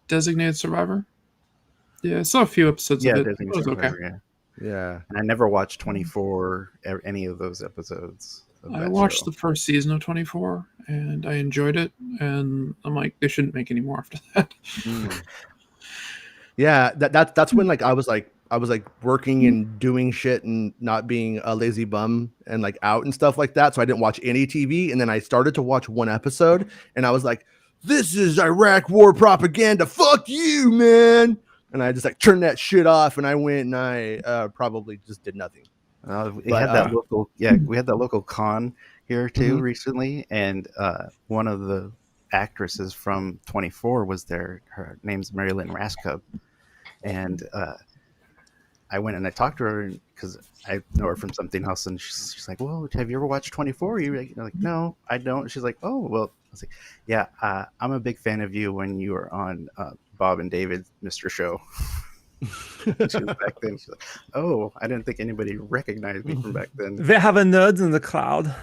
Designated Survivor. Yeah, I saw a few episodes of it. It was okay. Yeah. And I never watched 24, any of those episodes. I watched the first season of 24 and I enjoyed it. And I'm like, they shouldn't make any more after that. Yeah, that's when I was working and doing shit and not being a lazy bum and like out and stuff like that. So I didn't watch any TV. And then I started to watch one episode and I was like, this is Iraq war propaganda. Fuck you, man. And I just turned that shit off and I went and I probably just did nothing. We had that local con here too recently. And one of the actresses from 24 was there. Her name's Marilyn Raskub. And I went and I talked to her because I know her from something else, and she's like, "Well, have you ever watched 24?" You're like, "No, I don't." She's like, "Oh, well." I was like, "Yeah, I'm a big fan of you when you were on Bob and David Mr. Show." She was back then. She's like, "Oh, I didn't think anybody recognized me from back then." They have a nerd in the crowd.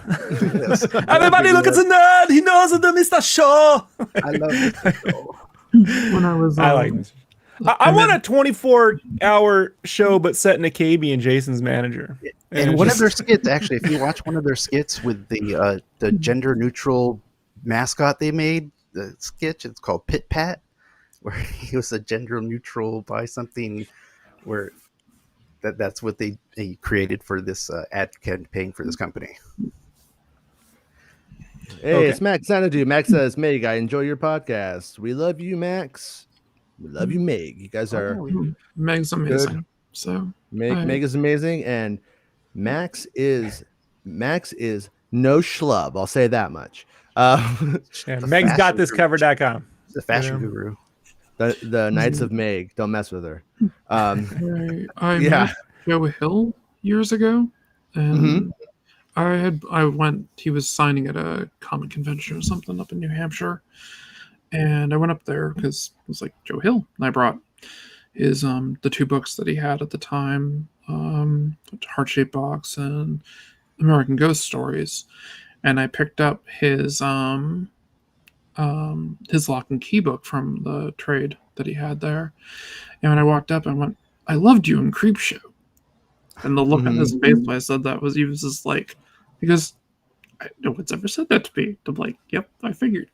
Yes. Everybody, look at the nerd. He knows the Mr. Show. I love Mr. Show. When I was, I like Mr. I want a 24-hour show, but set in a KB and Jason's manager. And one of their skits, actually, if you watch one of their skits with the gender neutral mascot they made, the sketch, it's called Pit Pat, where he was a gender neutral by something, where that's what they created for this ad campaign for this company. Hey, It's Max Xanadu. Max says, Meg, I enjoy your podcast. We love you, Max. We love you, Meg. You guys are Meg's amazing. So Meg is amazing, and Max is no schlub. I'll say that much. Meg's got this cover.com. The fashion guru. The Knights of Meg. Don't mess with her. I met Joe Hill years ago, and I went. He was signing at a comic convention or something up in New Hampshire, and I went up there because it was like Joe Hill, and I brought his the 2 books that he had at the time, Heart-Shaped Box and American Ghost Stories, and I picked up his Lock and Key book from the trade that he had there, and when I walked up, I went, "I loved you in Creepshow," and the look on his face when I said that was, he was just like, because no one's ever said that to me. I'm like, "Yep, I figured."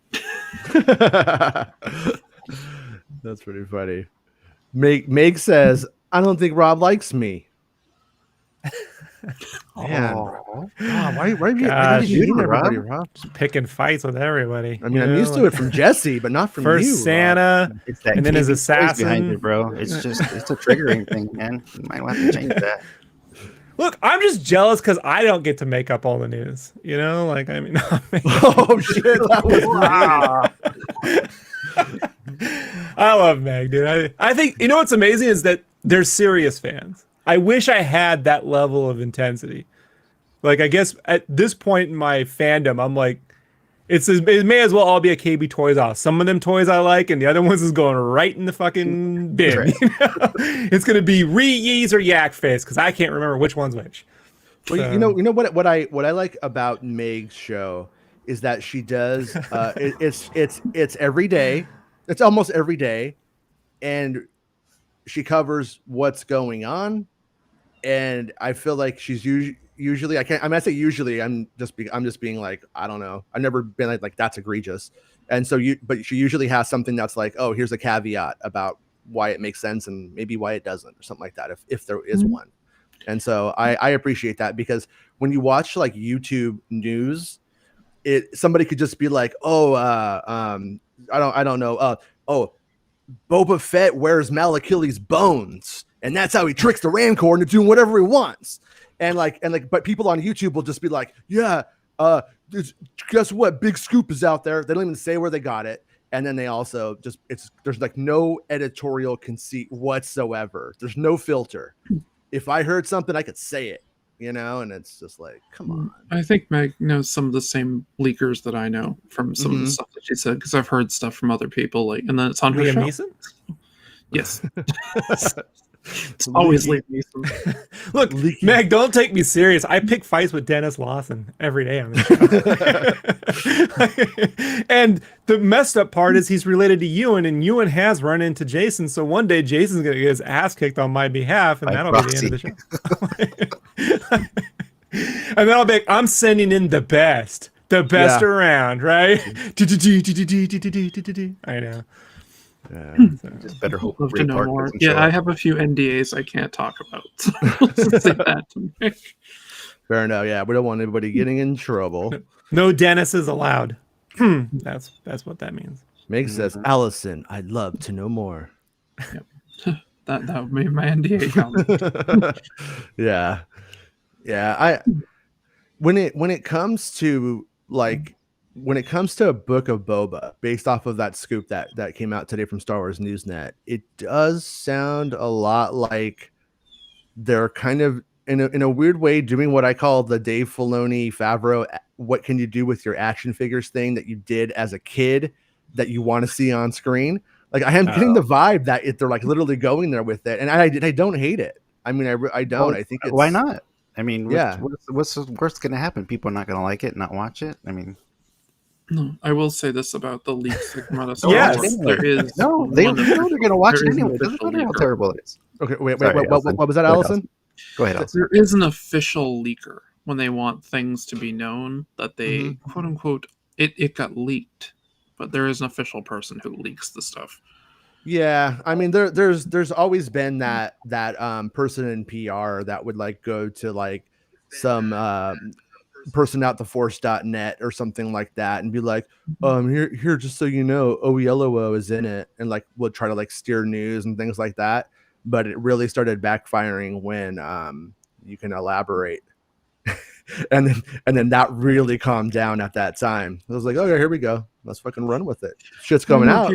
That's pretty funny. Meg says, "I don't think Rob likes me." Man, why did you do everybody, Rob? Just picking fights with everybody. I mean, I'm used to it from Jesse, but not from first you. Santa, It's that and then his KB toys assassin. behind it, bro. It's a triggering thing, man. You might have to change that. Look, I'm just jealous because I don't get to make up all the news. You know, like I mean, Oh shit, that was I love Meg, dude. I think you know what's amazing is that they're serious fans. I wish I had that level of intensity. Like I guess at this point in my fandom, I'm like, it may as well all be a KB Toys off. Some of them toys I like, and the other ones is going right in the fucking bin. Right. You know? It's gonna be Yeez or Yak Face because I can't remember which one's which. Well, So- you know what I like about Meg's show is that she does it's every day. It's almost every day, and she covers what's going on. And I feel like she's usually I say usually I'm just being like, I don't know. I've never been like that's egregious. And so but she usually has something that's like, oh, here's a caveat about why it makes sense and maybe why it doesn't or something like that if there is one. And so I appreciate that because when you watch like YouTube news, somebody could just be like, oh, I don't know. Oh, Boba Fett wears Malakili's bones, and that's how he tricks the Rancor into doing whatever he wants. And but people on YouTube will just be like, yeah, guess what? Big scoop is out there. They don't even say where they got it. And then they also there's like no editorial conceit whatsoever. There's no filter. If I heard something, I could say it, you know, and it's just like, come on. I think Meg knows some of the same leakers that I know from some of the stuff that she said, because I've heard stuff from other people, like, and then it's on her Liam show. Neeson? Yes. It's always Liam Neeson. Look, Meg, don't take me serious. I pick fights with Dennis Lawson every day on the show. And the messed up part is he's related to Ewan, and Ewan has run into Jason. So one day Jason's going to get his ass kicked on my behalf, and that'll be the end of the show. And then I'll be like, I'm sending in the best around, right? I know. Just better hope. Love to Ray know Park more. doesn't show Yeah, I up. have a few NDAs I can't talk about. So I'll just say that to Meg. Fair enough. Yeah, we don't want anybody getting in trouble. No Dennis is allowed. That's what that means. Meg says, Allison, I'd love to know more. That would be my NDA comment. Yeah. When it comes to a Book of Boba, based off of that scoop that came out today from Star Wars Newsnet, it does sound a lot like they're kind of in a weird way doing what I call the Dave Filoni Favreau what can you do with your action figures thing that you did as a kid that you want to see on screen. Like I am getting the vibe that they're like literally going there with it, and I don't hate it. I mean, I don't. I think it's, why not? I mean, Yeah. what's the worst going to happen? People are not going to like it, not watch it. I mean, No, I will say this about the leaks that come out of Star Yes. Wars. There is no, they know they're going to watch there it is an anyway. It doesn't official matter how leaker. terrible it is. Okay. Wait. Sorry, Allison. What was that, Go ahead, Allison? Go ahead, Allison. There is an official leaker when they want things to be known that they quote unquote it got leaked, but there is an official person who leaks the stuff. Yeah, I mean, there's always been that person in PR that would like go to like some person out the force.net or something like that and be like, here, just so you know, OELOO is in it, and like we'll try to like steer news and things like that. But it really started backfiring when you can elaborate. and then that really calmed down at that time. I was like, okay, here we go. Let's fucking run with it. Shit's coming out.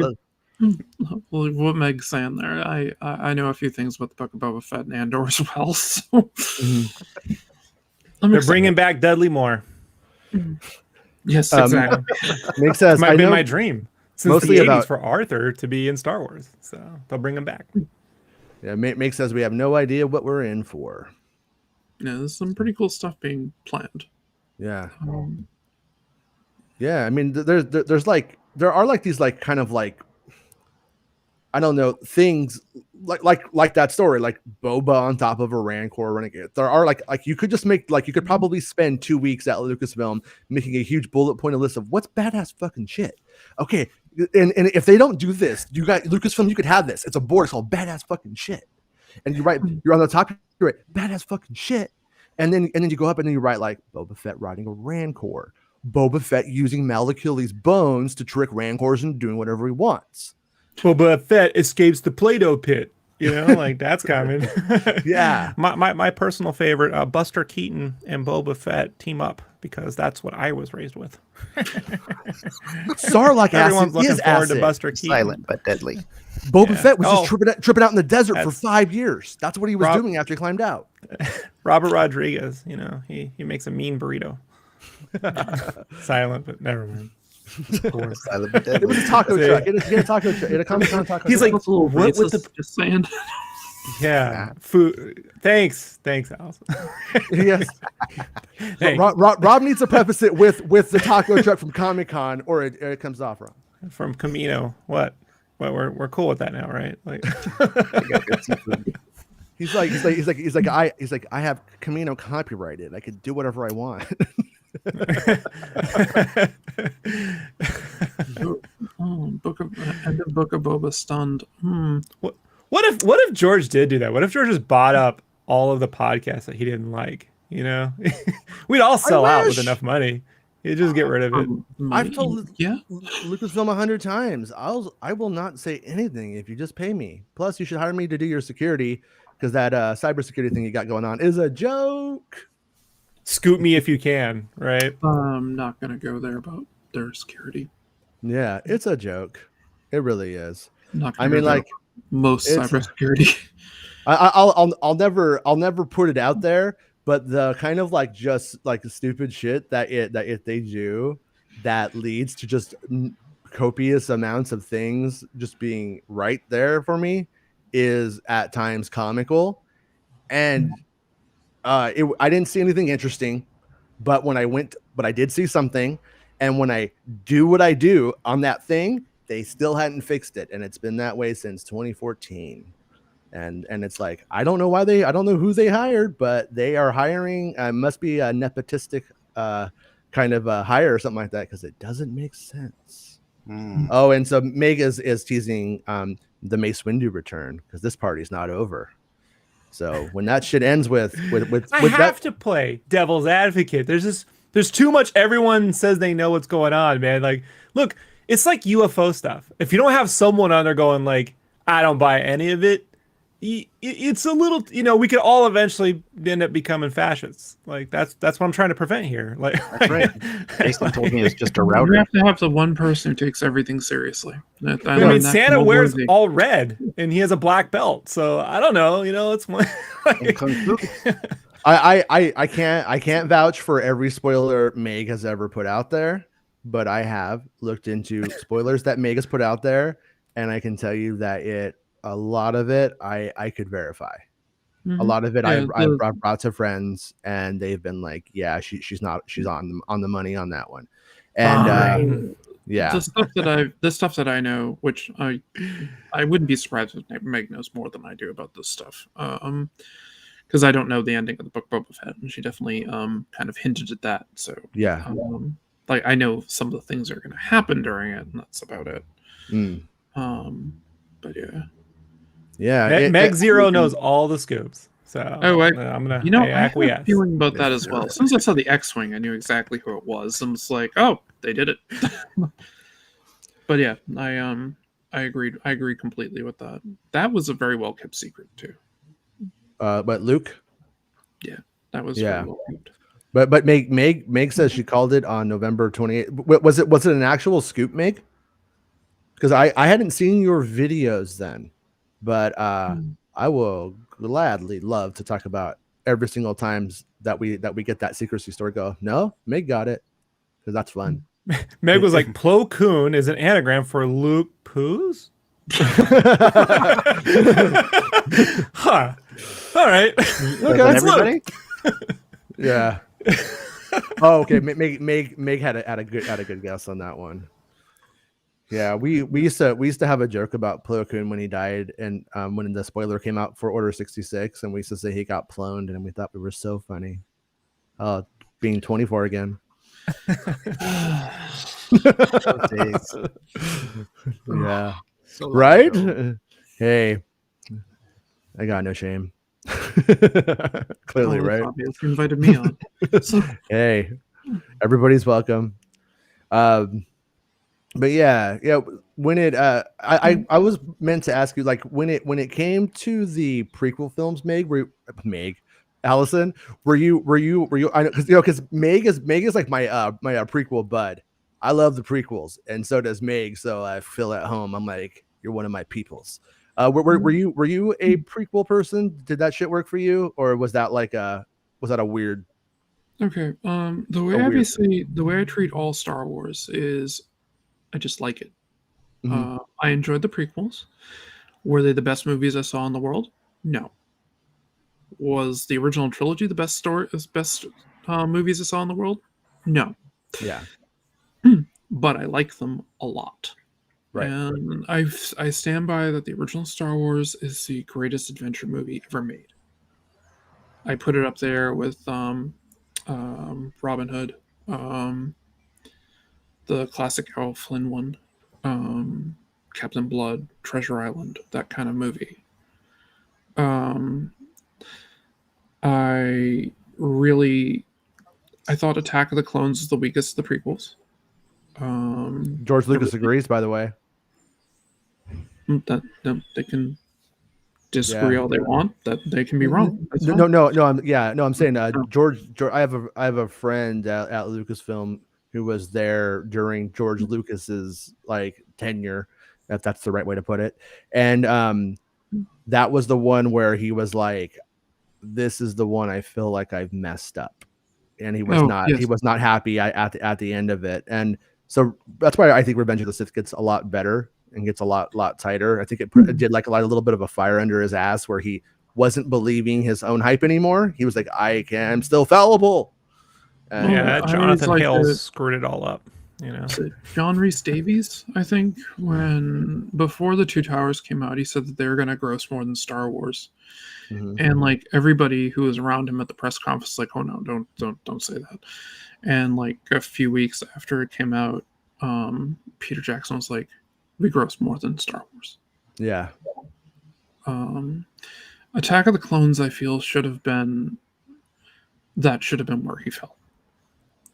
Well, what Meg's saying there, I know a few things about the Book of Boba Fett and Andor as well. So They're bringing back Dudley Moore. Yes, exactly. Makes sense. Might be my dream since mostly the 80s about for Arthur to be in Star Wars. So they'll bring him back. Yeah, makes sense. We have no idea what we're in for. Yeah, there's some pretty cool stuff being planned. Yeah. Yeah, I mean, there's like there are like these like kind of like I don't know things like that story, like Boba on top of a Rancor renegade. There are like you could just make like you could probably spend 2 weeks at Lucasfilm making a huge bullet point list of what's badass fucking shit. Okay, and if they don't do this, you got Lucasfilm, you could have this. It's a board called badass fucking shit, and you write you're on the top. You write badass fucking shit, and then you go up and then you write like Boba Fett riding a Rancor, Boba Fett using Malakili's bones to trick Rancors into doing whatever he wants. Boba Fett escapes the Play-Doh pit. You know, like that's coming. Yeah. My personal favorite, Buster Keaton and Boba Fett team up because that's what I was raised with. Sarlacc Everyone's acid looking is forward acid. to Buster Keaton. Silent but deadly. Boba Fett was just tripping out in the desert for That's- 5 years. That's what he was doing after he climbed out. Robert Rodriguez, you know, he makes a mean burrito. Silent, but never mind. Silent but It deadly. was a taco truck. It was a taco truck. It a Comic-Con taco He's truck. like, That's a little what with racist, just saying. Yeah, food. Thanks, Allison. Yes. Hey. Rob needs to preface it with the taco truck from Comic-Con, or it comes off wrong. From Camino. What? Well, we're cool with that now, right? Like, I got good seafood. He's like I have Camino copyrighted. I could do whatever I want. Book of Boba stunned. What if George did do that? What if George just bought up all of the podcasts that he didn't like? You know, we'd all sell out with enough money. He'd just get rid of it. I've told yeah. Lucasfilm 100 times. I will not say anything if you just pay me. Plus, you should hire me to do your security because that cybersecurity thing you got going on is a joke. Scoop me if you can, right? I'm not gonna go there about their security. Yeah, it's a joke. It really is. Not I gonna mean, go there like about most cybersecurity. I'll never put it out there, but the kind of like just like stupid shit that if they do that leads to just copious amounts of things just being right there for me is at times comical. And I didn't see anything interesting, but I did see something, and when I do what I do on that thing, they still hadn't fixed it, and it's been that way since 2014. And it's like I don't know who they hired, but they are hiring. Must be a nepotistic kind of hire or something like that because it doesn't make sense. Oh, and so Meg is teasing the Mace Windu return because this party's not over. So when that shit ends with I have to play devil's advocate. There's too much. Everyone says they know what's going on, man. Like, look, it's like UFO stuff. If you don't have someone on there going like, I don't buy any of it, it's a little, you know, we could all eventually end up becoming fascists. Like that's what I'm trying to prevent here. Like, That's right. Jason told me it's just a You router. have to have the one person who takes everything seriously. I mean, Santa wears all red and he has a black belt. So I don't know, you know, it's one. And Kung Fu. I can't vouch for every spoiler Meg has ever put out there, but I have looked into spoilers that Meg has put out there, and I can tell you that a lot of it I could verify. Mm-hmm. A lot of it I've brought to friends, and they've been like, yeah, she's on the money on that one. And yeah, the stuff that I know, which I wouldn't be surprised if Meg knows more than I do about this stuff. Because I don't know the ending of the Book of Boba Fett, and she definitely kind of hinted at that. So yeah, like I know some of the things that are going to happen during it, and that's about it. But yeah. Yeah, Meg Zero knows all the scoops. So Oh, I'm gonna I had a acquiesce. feeling about that as well. As soon as I saw the X-wing, I knew exactly who it was. I was like, oh, they did it. But yeah, I agreed. I agree completely with that. That was a very well kept secret too. But Luke. Yeah, that was Yeah. very well kept. But Meg says she called it on November 28th. Was it an actual scoop, Meg? Because I hadn't seen your videos then, but I will gladly love to talk about every single times that we get that secrecy story. Go, no, Meg got it, because that's fun. Meg was like, Plo Koon is an anagram for Luke Poos. Huh. All right. Okay, everybody. Yeah. Oh, okay. Meg had a good guess on that one. Yeah, we used to have a joke about Plo Koon when he died, and when the spoiler came out for Order 66, and we used to say he got ploned, and we thought we were so funny. Being 24 again. Days. Yeah. So long Right? ago. Hey, I got no shame. Clearly, Oh, right? obvious. You invited me on. So, Hey, everybody's welcome. But yeah, when it I was meant to ask you, like, when it came to the prequel films, Allison, were you I know, because Meg is like my prequel bud. I love the prequels, and so does Meg, so I feel at home. I'm like, you're one of my peoples. Were you a prequel person? Did that shit work for you, or was that a weird? okay. The way I treat all Star Wars is I just like it. Mhm. I enjoyed the prequels. Were they the best movies I saw in the world? No. Was the original trilogy the best movies I saw in the world? No. Yeah, But I like them a lot. right. And I stand by that the original Star Wars is the greatest adventure movie ever made. I put it up there with Robin Hood, the classic Errol Flynn one, Captain Blood, Treasure Island, that kind of movie. I thought Attack of the Clones is the weakest of the prequels. George Lucas agrees, by the way. That they can disagree Yeah. all they want. That they can be wrong. That's fine. No, I'm saying George. I have a friend at Lucasfilm who was there during George Lucas's like tenure, if that's the right way to put it. And that was the one where he was like, "This is the one I feel like I've messed up," and he was not happy at the end of it. And so that's why I think Revenge of the Sith gets a lot better and gets a lot tighter. I think it did like a little bit of a fire under his ass where he wasn't believing his own hype anymore. He was like, I'm still fallible. And, Yeah, I Jonathan always Hill liked screwed it all up. John Rhys Davies, I think, before the Two Towers came out, he said that they were going to gross more than Star Wars. Mhm. And like everybody who was around him at the press conference, like, oh no, don't say that. And like a few weeks after it came out, Peter Jackson was like, we gross more than Star Wars. Yeah. Attack of the Clones, I feel, should have been where he fell.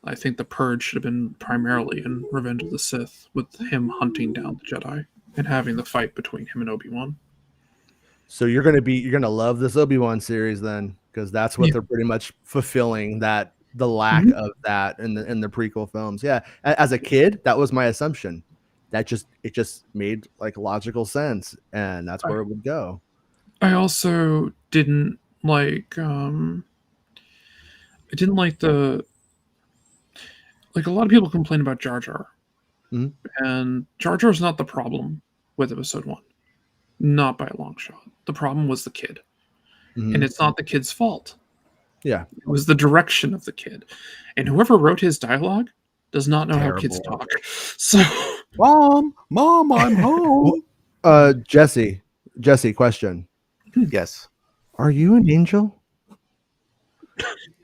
I think the Purge should have been primarily in Revenge of the Sith, with him hunting down the Jedi and having the fight between him and Obi-Wan. So you're gonna love this Obi-Wan series then, because that's what they're pretty much fulfilling, that the lack of that in the prequel films. Yeah, as a kid, that was my assumption. It just made like logical sense, and that's where it would go. I also didn't like a lot of people complain about Jar Jar. Mhm. And Jar Jar's not the problem with episode 1. Not by a long shot. The problem was the kid. Mhm. And it's not the kid's fault. Yeah. It was the direction of the kid. And whoever wrote his dialogue does not know how kids Terrible. talk. So Mom, I'm home. Jesse, question. Yes. Are you an angel?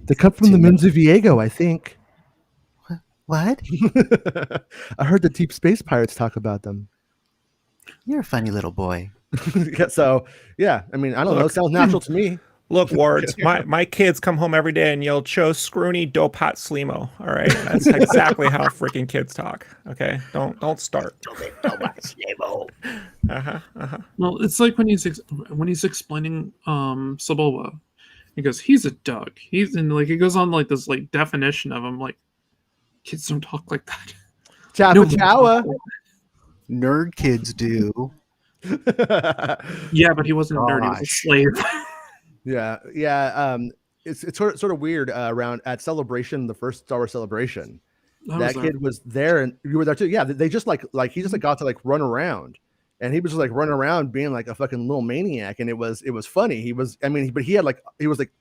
They come from the moons of Viego, I think. What? I heard the Deep Space Pirates talk about them. You're a funny little boy. So, yeah, I mean, I don't know. It sounds natural to me. Look, Wards, my kids come home every day and yell, "Cho scroony dope hot slimo." All right, that's exactly how freaking kids talk. Okay, don't start. Well, it's like when he's explaining Sebulba. He goes, "He's a Doug." He's and like he goes on like this like definition of him. Like kids don't talk like that. Chapa Chowa. Nerd kids do. Yeah, but he wasn't a nerd. He was a slave. Yeah. It's sort of weird around at Celebration, the first Star Wars Celebration. That kid was there, and you were there too. Yeah, they just like he just like got to like run around, and he was just like running around being like a fucking little maniac, and it was funny. He was but he had like he was like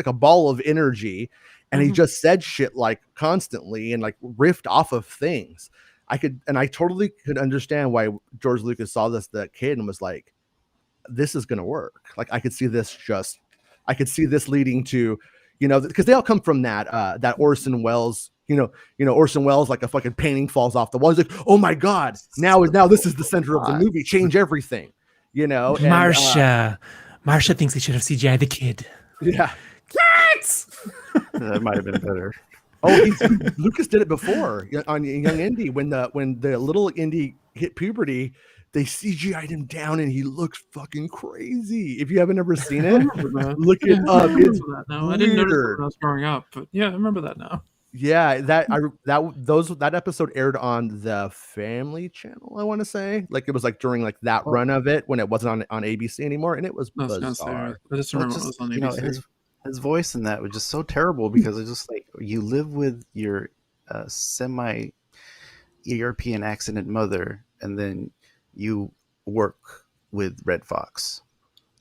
a ball of energy, and he just said shit like constantly and like riffed off of things. I totally could understand why George Lucas saw that kid and was like, this is gonna work. Like I could see this leading to, because they all come from that Orson Welles, Orson Welles, like a fucking painting falls off the wall. He's like, oh my God, now this is the center of the movie, change everything, and, Marsha thinks they should have CGI the kid. Yeah. Yes! That might have been better. Oh, Lucas did it before on Young Indy when the little Indy hit puberty. They CGI'd him down and he looks fucking crazy. If you haven't ever seen it, look it up. It's I didn't notice it when I was growing up, but yeah, I remember that now. Yeah, that episode aired on the Family Channel, I want to say. Like it was like during like that run of it when it wasn't on ABC anymore, and it was bizarre. I just remember it was on ABC. His voice in that was just so terrible because it's just like you live with your semi-European accented mother, and then you work with Red Fox.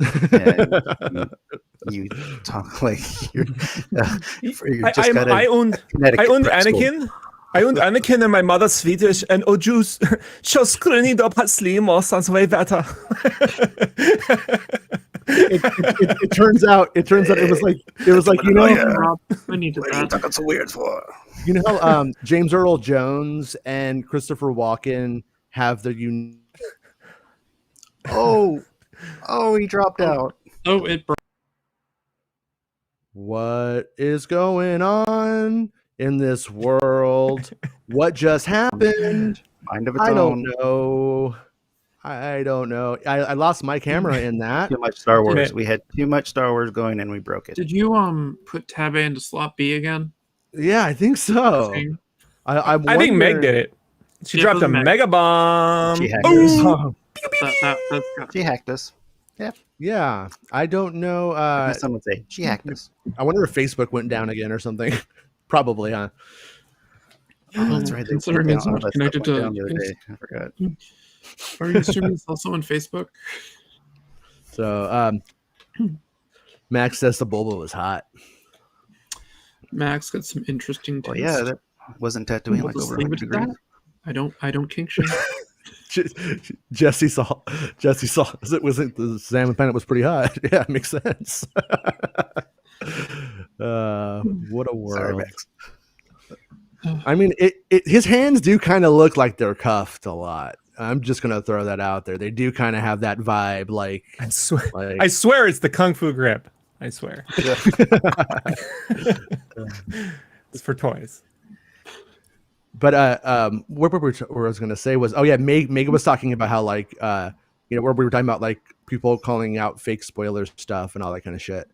And you talk like you're I owned Anakin. I owned Anakin and my mother's Swedish, and Juice just cleaning up at Slimo sounds way better. It turns out it was like Rob, I needed what are you that. talking so weird for? James Earl Jones and Christopher Walken have the Oh, he dropped out. Oh, it broke. What is going on in this world? What just happened? Mind of its I own. don't know. I don't know. I lost my camera in that. Too much Star Wars. We had too much Star Wars going and we broke it. Did you put Tab A into slot B again? Yeah, I think so. I think Meg did it. She dropped a mega bomb. She hacked us. She hacked us. Yeah. Yeah, I don't know. Someone say she hacked us. I wonder if Facebook went down again or something. Probably, huh? Oh, that's right. Considering it's not connected to. I forgot. Are you streaming this also on Facebook? So, Max says the Bulba was hot. Max got some interesting taste. Well, yeah, that wasn't Tatooine like over 100 degrees. I don't kink shame. Jesse saw was it the salmon planet was pretty hot. Yeah, it makes sense. What a world. Sorry, Max. I mean, his hands do kind of look like they're cuffed a lot. I'm just gonna throw that out there. They do kind of have that vibe, like I swear it's the kung fu grip. I swear. It's for toys. But what I was gonna say was, Megan was talking about how like where we were talking about like people calling out fake spoilers stuff and all that kind of shit.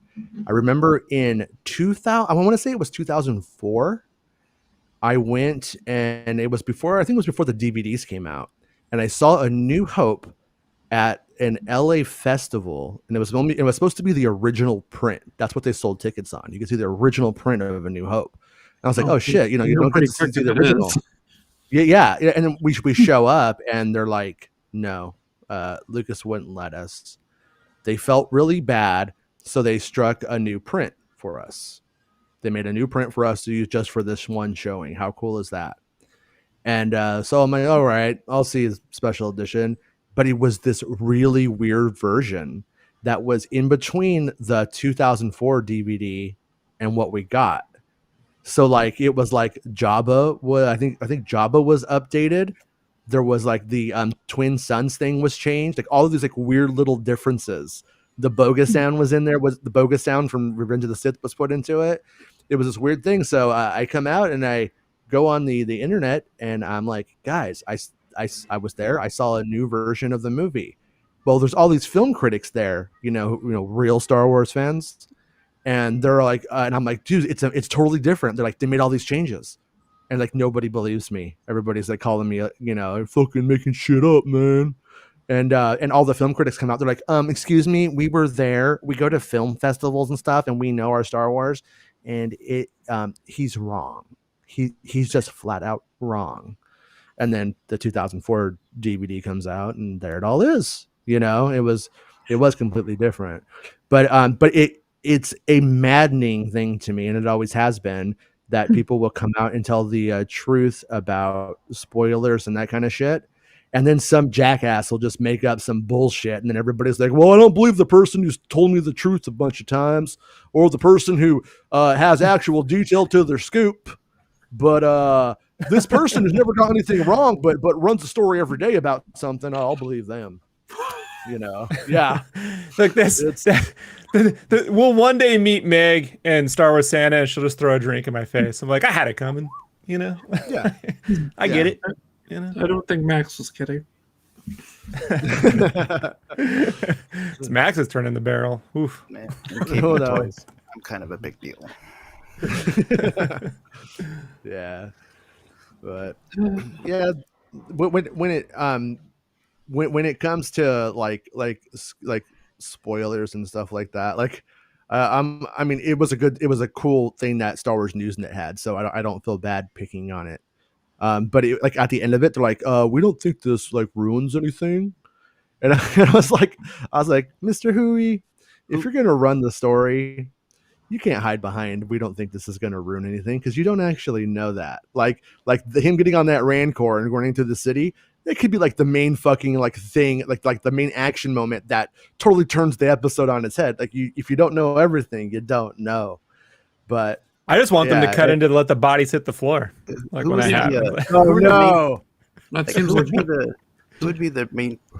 I remember in 2000, I want to say it was 2004. I went and it was before the DVDs came out, and I saw A New Hope at an LA festival, and it was supposed to be the original print. That's what they sold tickets on. You can see the original print of A New Hope. And I was like, oh shit, you don't get to see the original. Yeah. And then we show up and they're like, no, Lucas wouldn't let us. They felt really bad, so they struck a new print for us. They made a new print for us to use just for this one showing. How cool is that? And so I'm like, all right, I'll see his special edition. But it was this really weird version that was in between the 2004 DVD and what we got. So like it was like Jabba was, I think Jabba was updated. There was like the twin suns thing was changed. Like all of these like weird little differences the bogus sound was in there. Was the bogus sound from Revenge of the Sith was put into it? It was this weird thing. So I come out and I go on the internet and I'm like, guys, I was there. I saw a new version of the movie. Well, there's all these film critics there, real Star Wars fans, and they're like, and I'm like, dude, it's totally different. They're like, they made all these changes, and like nobody believes me. Everybody's like calling me, fucking making shit up, man. And all the film critics come out. They're like, excuse me, we were there. We go to film festivals and stuff, and we know our Star Wars, and he's wrong. He's just flat out wrong. And then the 2004 DVD comes out, and there it all is. It was completely different, but it's a maddening thing to me, and it always has been, that people will come out and tell the truth about spoilers and that kind of shit, and then some jackass will just make up some bullshit, and then everybody's like, well, I don't believe the person who's told me the truth a bunch of times, or the person who has actual detail to their scoop, but this person has never got anything wrong, but runs a story every day about something. I'll believe them. Yeah. Like this. We'll one day meet Meg and Star Wars Santa, and she'll just throw a drink in my face. I'm like, I had it coming. Yeah. I get it. I don't think Max was kidding. It's Max's turn in the barrel. Oof. Man, toys, I'm kind of a big deal. Yeah. But yeah, when it comes to like spoilers and stuff like that, like I mean, it was a cool thing that Star Wars Newsnet had, so I don't feel bad picking on it. But like at the end of it, they're like, we don't think this like ruins anything, and I was like, Mr. Hui, if you're gonna run the story, you can't hide behind, we don't think this is going to ruin anything, because you don't actually know that. Like him getting on that Rancor and going into the city, it could be like the main fucking like thing, like the main action moment that totally turns the episode on its head. Like if you don't know everything, you don't know. But I just want them to cut into let the bodies hit the floor. Like when that happens. Oh no! That seems like who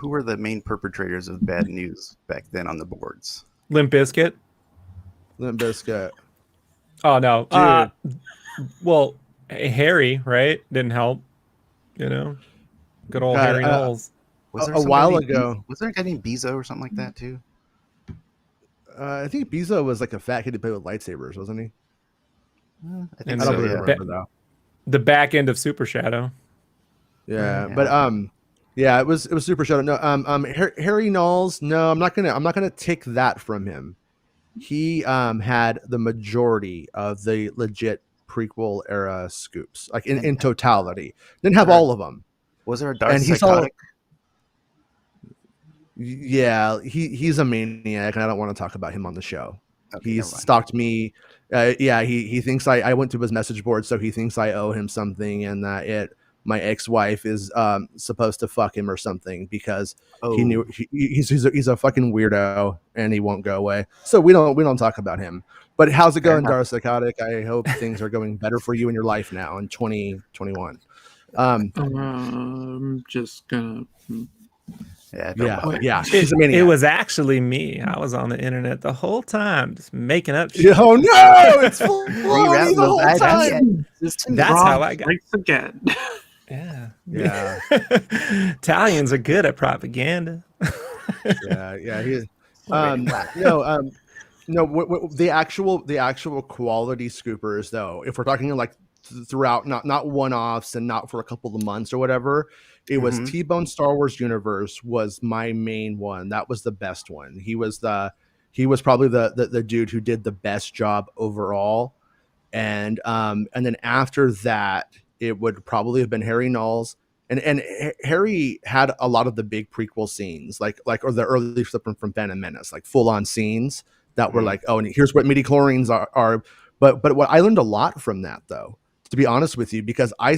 were the main perpetrators of bad news back then on the boards? Limp Bizkit. Limp Bizkit. Oh no. Well, Harry, right? Didn't help. Good old Harry Knowles. Was there a while ago. Was there a guy named Bezo or something like that too? I think Bezo was like a fat kid who played with lightsabers, wasn't he? I think I so. don't really Yeah. remember though. The back end of Super Shadow. Yeah, Yeah. but yeah, it was Super Shadow. No, Harry Knowles. No, I'm not gonna take that from him. He had the majority of the legit prequel era scoops, like in totality. Didn't have all of them. Was there a Darth And he's Psychotic? Yeah, he's a maniac, and I don't want to talk about him on the show. Okay, He's never mind. stalked me. Yeah, he thinks I went to his message board, so he thinks I owe him something, and that my ex-wife is supposed to fuck him or something, because he knew he's a fucking weirdo and he won't go away. So we don't talk about him. But how's it going, Darth Psychotic? I hope things are going better for you in your life now in 2021. I'm just gonna. Yeah. He's a maniac. It was actually me. I was on the internet the whole time, just making up shit. Oh no! It's full Rerouting the whole those time. That's how I got. Drinks again. Yeah. Italians are good at propaganda. Yeah. He is. The actual quality scoopers, though, if we're talking like throughout, not one-offs and not for a couple of months or whatever, it was T-Bone Star Wars Universe was my main one. That was the best one. He was probably the dude who did the best job overall. And then after that, it would probably have been Harry Knowles. And Harry had a lot of the big prequel scenes, or the early stuff from Phantom Menace, like full on scenes that were like, oh, and here's what midichlorians are. But what I learned a lot from that, though, to be honest with you, because I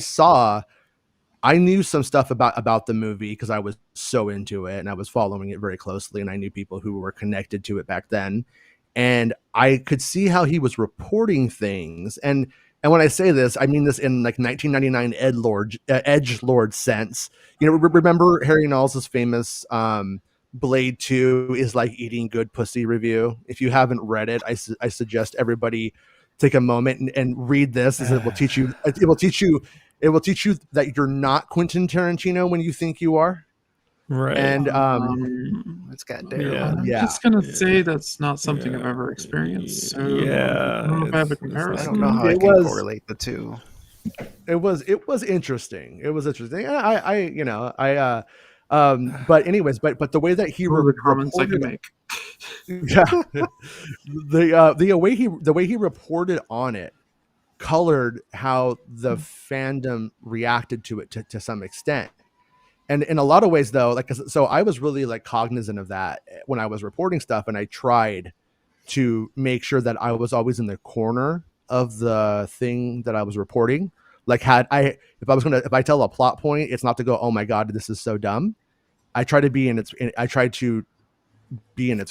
knew some stuff about the movie because I was so into it and I was following it very closely, and I knew people who were connected to it back then, and I could see how he was reporting things. And when I say this, I mean this in like 1999 edgelord sense. Remember Harry Knowles' famous Blade 2 is like eating good pussy review. If you haven't read it, I suggest everybody take a moment and read this, as it will teach you. It will teach you. It will teach you that you're not Quentin Tarantino when you think you are. Right. And It's got I'm Yeah. just gonna say that's not something I've ever experienced. So Yeah, I don't know if I have a it's not- I comparison. don't know how I It can was- correlate the two. it was interesting. It was interesting. But anyways, but the way that he What are the comments I can reported- make? yeah, the way he reported on it colored how the fandom reacted to it to some extent. And in a lot of ways, though, like, so I was really like cognizant of that when I was reporting stuff, and I tried to make sure that I was always in the corner of the thing that I was reporting. Like, if I tell a plot point, it's not to go, oh my god, this is so dumb. I try to be in its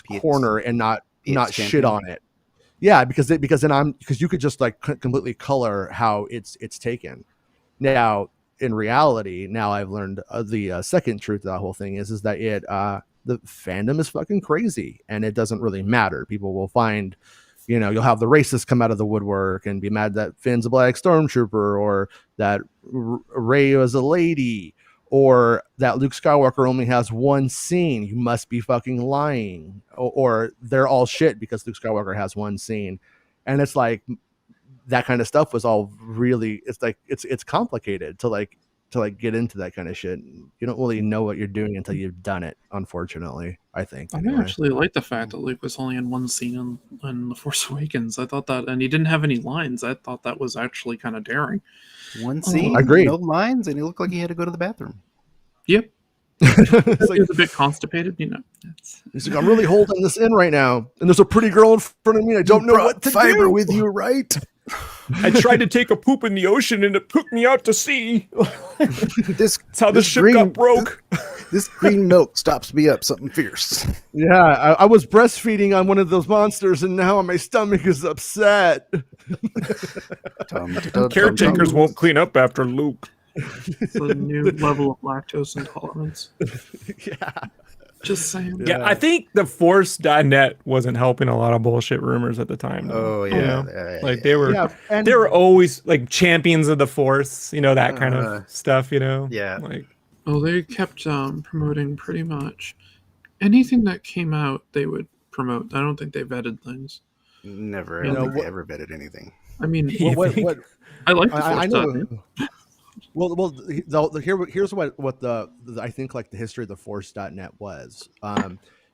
corner and not shit on it. Yeah, because you could just like completely color how it's taken. Now, in reality, now I've learned the second truth of that whole thing is that the fandom is fucking crazy, and it doesn't really matter. People will find, you'll have the racists come out of the woodwork and be mad that Finn's a black stormtrooper, or that Rey is a lady, or that Luke Skywalker only has one scene. You must be fucking lying, or they're all shit because Luke Skywalker has one scene, and it's like that kind of stuff was all really. It's like it's complicated to get into that kind of shit. You don't really know what you're doing until you've done it. Unfortunately, I think. I Anyway. actually like the fact that Luke was only in one scene in The Force Awakens. I thought that, and he didn't have any lines. I thought that was actually kind of daring. One scene, agreed. no lines, and he looked like he had to go to the bathroom. Yep. It's like, He was a bit constipated, he's like, I'm really holding this in right now, and there's a pretty girl in front of me. I don't know what to do. with you, right? I tried to take a poop in the ocean and it took me out to sea. That's how the ship got broke. This green milk stops me up something fierce. Yeah, I was breastfeeding on one of those monsters, and now my stomach is upset. Caretakers won't clean up after Luke. It's a new level of lactose intolerance. Yeah. Just saying. Yeah, I think the Force.net wasn't helping a lot of bullshit rumors at the time. Though, Oh, you yeah. know? Like they were and they were always like champions of the Force, that kind of stuff, Yeah. Like Well, they kept promoting pretty much anything that came out. They would promote. I don't think they vetted things. Never. You I know, don't think they ever vetted anything. I mean, what I like the Force. I know. Here's what the I think like the history of the Force.net was.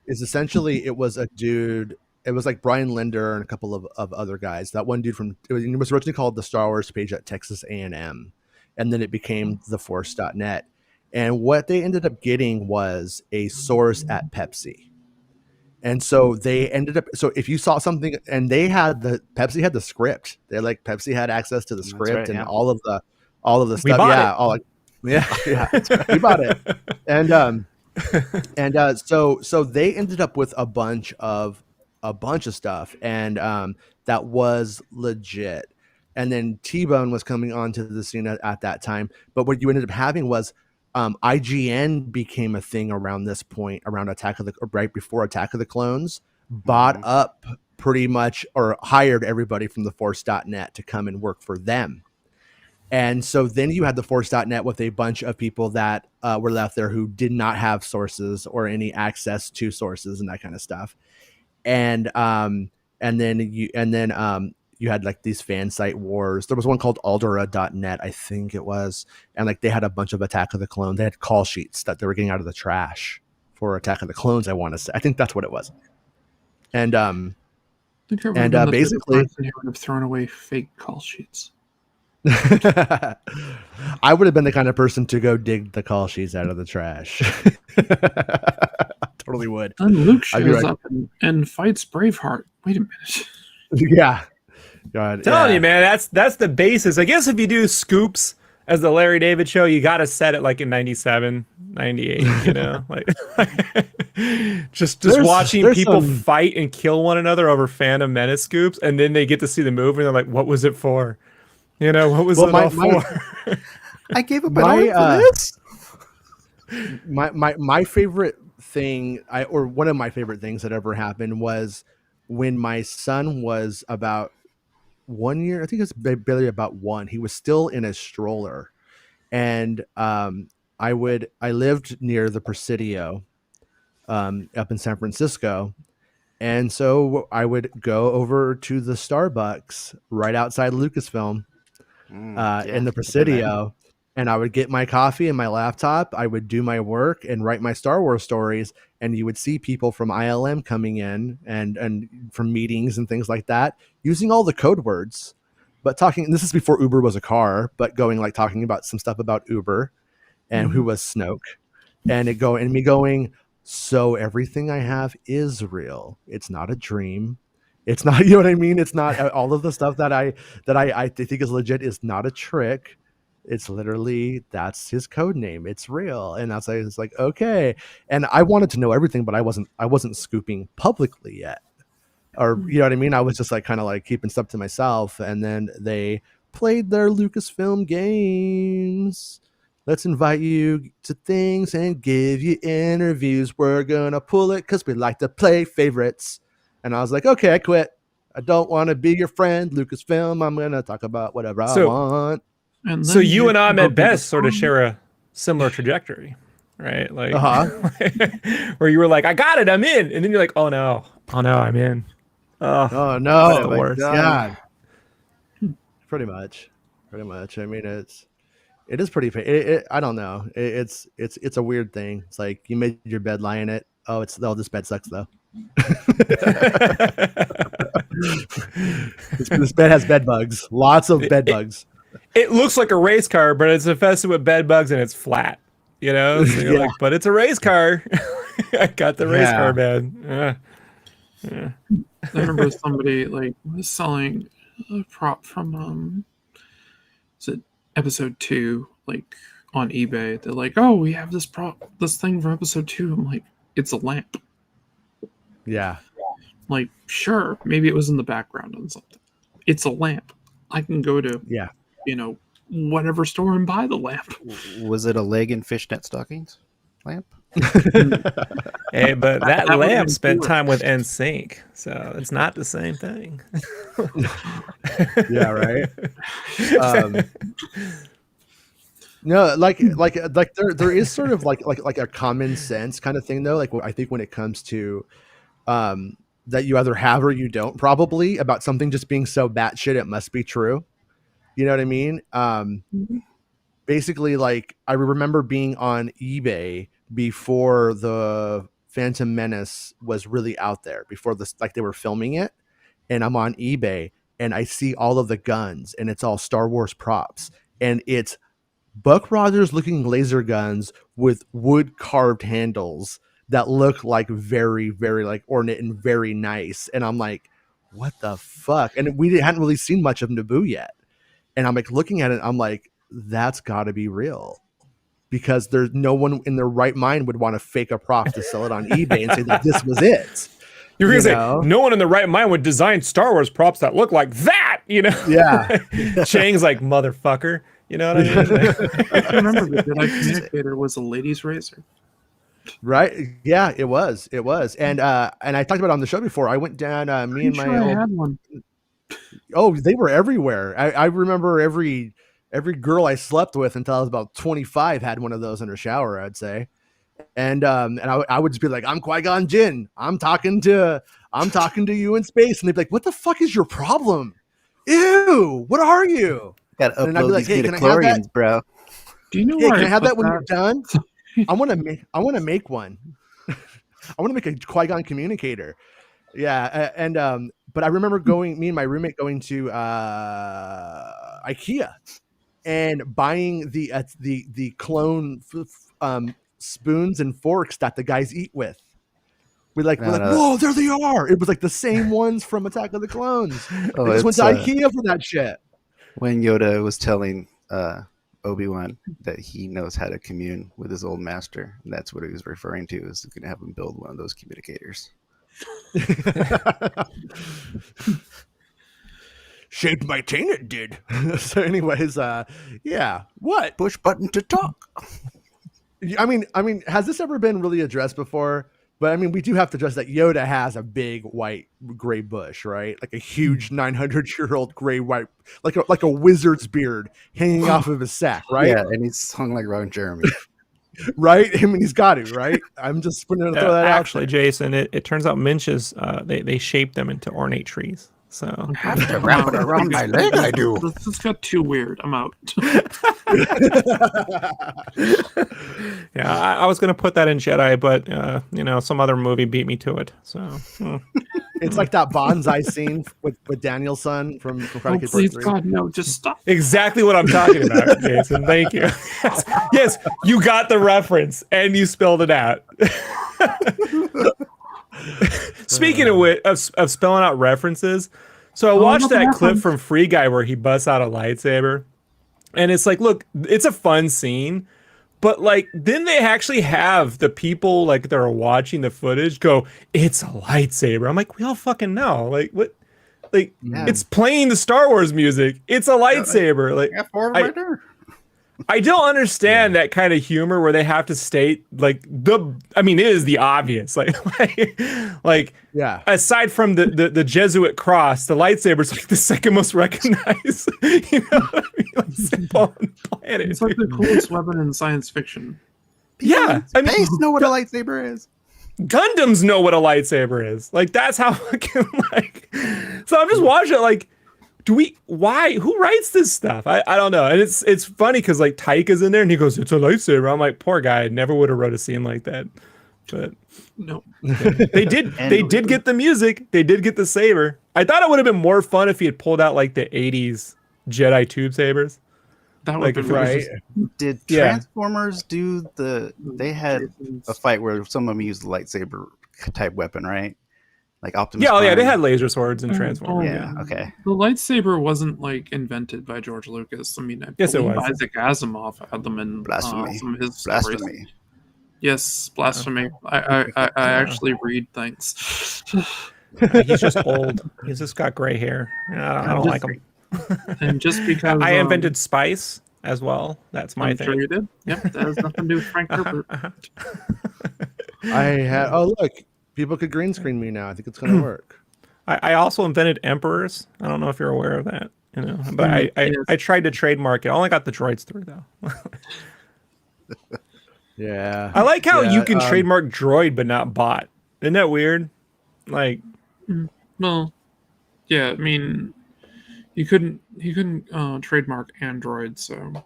Is essentially it was a dude. It was like Brian Linder and a couple of other guys. That one dude it was originally called the Star Wars page at Texas A&M, and then it became the Force.net. And what they ended up getting was a source at Pepsi. And so they ended up. So if you saw something, and Pepsi had the script. Pepsi had access to the script right, and yeah. all of the stuff. bought Yeah, we bought it. And so they ended up with a bunch of stuff, and that was legit. And then T-Bone was coming onto the scene at that time. But what you ended up having was IGN became a thing around this point, right before Attack of the Clones, bought up pretty much or hired everybody from the Force.net to come and work for them. And so then you had the Force.net with a bunch of people that were left there who did not have sources or any access to sources and that kind of stuff. And then you had like these fan site wars. There was one called Aldera.net, I think it was. And like they had a bunch of Attack of the Clones. They had call sheets that they were getting out of the trash for Attack of the Clones, I want to say. I think that's what it was. And basically he would have thrown away fake call sheets. I would have been the kind of person to go dig the call sheets out of the trash. Totally would. Then Luke shows up and fights Braveheart. Wait a minute. Yeah. God, telling you, man, that's the basis. I guess if you do scoops as the Larry David show, you got to set it like in 97, 98, like just watching people fight and kill one another over Phantom Menace scoops, and then they get to see the movie and they're like, what was it for? What was it all for? I gave up an hour for this. My favorite thing or one of my favorite things that ever happened was when my son was about 1 year. I think it's barely about one. He was still in a stroller, and I lived near the Presidio up in San Francisco. And so I would go over to the Starbucks right outside Lucasfilm in the Presidio, and I would get my coffee and my laptop. I would do my work and write my Star Wars stories. And you would see people from ILM coming in and from meetings and things like that, using all the code words, but talking. This is before Uber was a car, but talking about some stuff about Uber and who was Snoke, and me going. So everything I have is real. It's not a dream. It's not, you know what I mean? It's not all of the stuff that I think is legit is not a trick. It's literally, that's his code name. It's real. And it's like, okay. And I wanted to know everything, but I wasn't scooping publicly yet. Or, you know what I mean? I was just kind of keeping stuff to myself. And then they played their Lucasfilm games. Let's invite you to things and give you interviews. We're going to pull it because we like to play favorites. And I was like, okay, I quit. I don't want to be your friend, Lucasfilm. I'm going to talk about whatever I want. And so you and Ahmed Best sort of share a similar trajectory, right? Where you were like, I got it, I'm in. And then you're like, oh no, I'm in. Oh no, the worst. God. Pretty much. I mean, it is pretty. I don't know. It's a weird thing. It's like you made your bed, lie in it. Oh, this bed sucks though. This bed has bed bugs. Lots of bed bugs. It looks like a race car, but it's infested with bed bugs and it's flat. You know, so you're like, but it's a race car. I got the race car bed. I remember somebody was selling a prop from is it episode 2 on eBay. They're like, oh, we have this thing from episode 2. I'm like, it's a lamp. Yeah. Sure, maybe it was in the background on something. It's a lamp. I can go to whatever store and buy the lamp. Was it a leg in fishnet stockings lamp? Hey, but that lamp spent time with NSYNC, so it's not the same thing. Yeah, right. No, there is sort of like a common sense kind of thing though. I think when it comes to that you either have or you don't, probably, about something just being so batshit it must be true. You know what I mean? Basically, I remember being on eBay before the Phantom Menace was really out there, before they were filming it, and I'm on eBay and I see all of the guns and it's all Star Wars props, and it's Buck Rogers looking laser guns with wood carved handles that look very, very ornate and very nice. And I'm like, what the fuck? And we hadn't really seen much of Naboo yet. And I'm looking at it, I'm like, that's got to be real, because there's no one in their right mind would want to fake a prop to sell it on eBay and say that this was it. You're gonna say no one in the right mind would design Star Wars props that look like that, you know? Yeah. Chang's like, motherfucker. You know what I mean? I remember the Jedi communicator was a lady's razor. Right? Yeah, it was. And I talked about it on the show before. I went down. Me and my I had one. Oh, they were everywhere. I remember every girl I slept with until I was about 25 had one of those in her shower, I'd say. And I would just be like, I'm Qui-Gon Jinn. I'm talking to you in space, and they'd be like, what the fuck is your problem? Ew, what are you? Gotta upload these midichlorians, bro. Do you know where can I have that when you're done? I want to make one. I want to make a Qui-Gon communicator. Yeah, but I remember me and my roommate going to IKEA and buying the clone spoons and forks that the guys eat with. We're like, whoa, there they are. It was the same ones from Attack of the Clones. I just went to IKEA for that shit. When Yoda was telling Obi-Wan that he knows how to commune with his old master, and that's what he was referring to, is going to have him build one of those communicators. Shaved my taint, it did. So anyways, yeah. What? Push button to talk. I mean, has this ever been really addressed before? But I mean, we do have to address that Yoda has a big white gray bush, right? Like a huge 900-year-old gray white, like a wizard's beard hanging off of his sack, right? Yeah, and he's hung like Ron Jeremy. Right? I mean, he's got to, right? I'm just going to throw that actually, out there. Jason, it turns out Minches, they shape them into ornate trees. So Have to wrap it around my leg, I do. This just got too weird. I'm out. yeah, I was gonna put that in Jedi, but some other movie beat me to it. So It's like that bonsai scene with Daniel's son from Karate Oh, Kid Part please, 3. God, no! Just stop. exactly what I'm talking about, Jason. Thank you. yes, you got the reference and you spelled it out. Speaking of spelling out references, so I watched that clip from Free Guy where he busts out a lightsaber, and it's like, look, it's a fun scene, but like, then they actually have the people like that are watching the footage go, "It's a lightsaber." I'm like, we all fucking know, like what, like it's playing the Star Wars music. It's a lightsaber. Like right there. I don't understand that kind of humor where they have to state like it is the obvious, like Yeah. aside from the Jesuit cross, the lightsaber's like the second most recognized, you know what I mean? Like, symbol on the planet. It's like the coolest weapon in science fiction. Yeah, I mean, Space know what a lightsaber is. Gundams know what a lightsaber is. Like that's how fucking like. So I'm just watching it like. Who writes this stuff? I don't know. And it's funny because like Taika's in there and he goes, "It's a lightsaber." I'm like, poor guy, never would have wrote a scene like that. But No. they did get the music. They did get the saber. I thought it would have been more fun if he had pulled out like the 80s Jedi tube sabers. That would Like, be right. Did Yeah. Transformers do they had a fight where some of them used the lightsaber type weapon, right? Like Optimus Yeah, Prime. they had laser swords and Transformers. Yeah, okay. The lightsaber wasn't like invented by George Lucas. I mean, I Yes, it believe was. Isaac Asimov had them in Blasphemy. some of his stories. Blasphemy. Yes, blasphemy. I actually read things. He's just old. He's just got gray hair. I don't like him. And just because I invented spice as well. That's my I'm thing. sure you did. Yep, that has nothing to do with Frank Herbert. I had. Oh, look. People could green screen me now. I think it's going to work. I also invented emperors. I don't know if you're aware of that, but I tried to trademark it. I only got the droids through though. Yeah. I like how Yeah, you can trademark droid but not bot. Isn't that weird? Like, Well, yeah, I mean, he couldn't trademark Android, so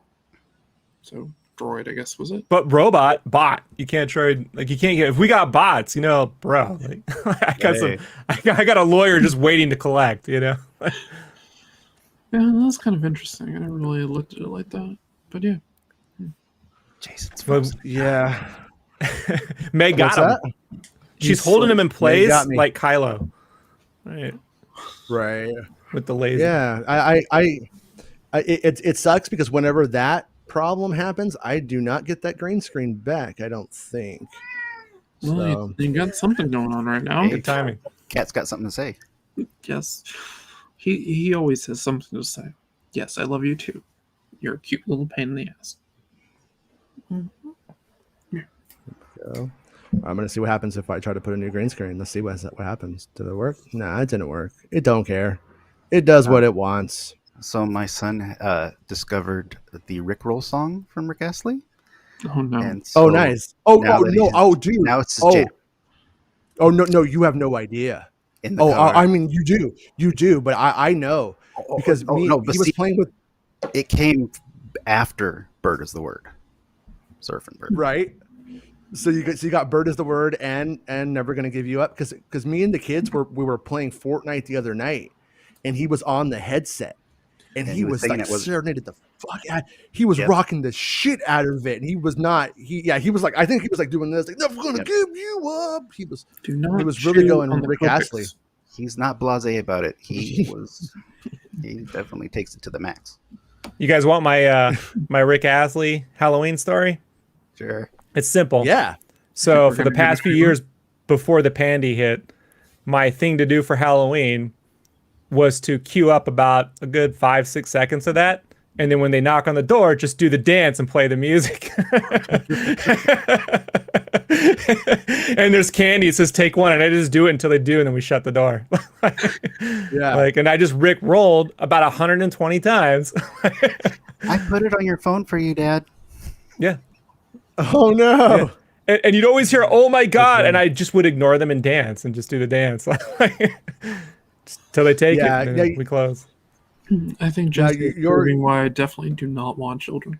droid, I guess, was it? but bot. You can't trade. Like, you can't get. If we got bots, bro. Like, I got a lawyer just waiting to collect. Yeah, that's kind of interesting. I never really looked at it like that, but yeah. Jason's Well, frozen. Yeah. Meg got What's him. that? She's holding him in place got me. like Kylo, right? Right. With the laser. Yeah. It sucks because whenever that problem happens, I do not get that green screen back. I don't think. Well, So- you got something going on right now. Good timing. Cat's got something to say. Yes, he always has something to say. Yes, I love you too. You're a cute little pain in the ass. So, I'm gonna see what happens if I try to put a new green screen. Let's see what happens. Did it work? Nah, it didn't work. It don't care. It does what it wants. So my son discovered the Rickroll song from Rick Astley. Oh no! And so Oh, nice. Oh, now oh that no. he's- Oh, dude. now it's his Oh, jam oh no. You have no idea. in the Oh, car. I mean, you do. But I know because but he was see, playing with it came after Bird is the Word. Surfing Bird. right. So you got Bird is the Word and Never Gonna Give You Up because me and the kids we were playing Fortnite the other night and he was on the headset and he was singing like it with- serenaded the fuck out. He was Yep. rocking the shit out of it and he was not he was like I think he was like doing this like Never Gonna Yep. Give You Up. He was Do not he was really chew going on the Rick cookies. Astley. He's not blasé about it. He definitely takes it to the max. You guys want my my Rick Astley Halloween story? Sure. It's simple. Yeah. So We're for the gonna past do few the years before the pandy hit, my thing to do for Halloween was to queue up about a good 5-6 seconds of that And then when they knock on the door, just do the dance and play the music. And there's candy. It says take one, and I just do it until they do, and then we shut the door. Yeah. Like, and I just Rick rolled about 120 times. I put it on your phone for you, Dad. Yeah. Oh no. Yeah. And you'd always hear, "Oh my God," and I just would ignore them and dance and just do the dance till they take it, and then we close. I think just proving why I definitely do not want children.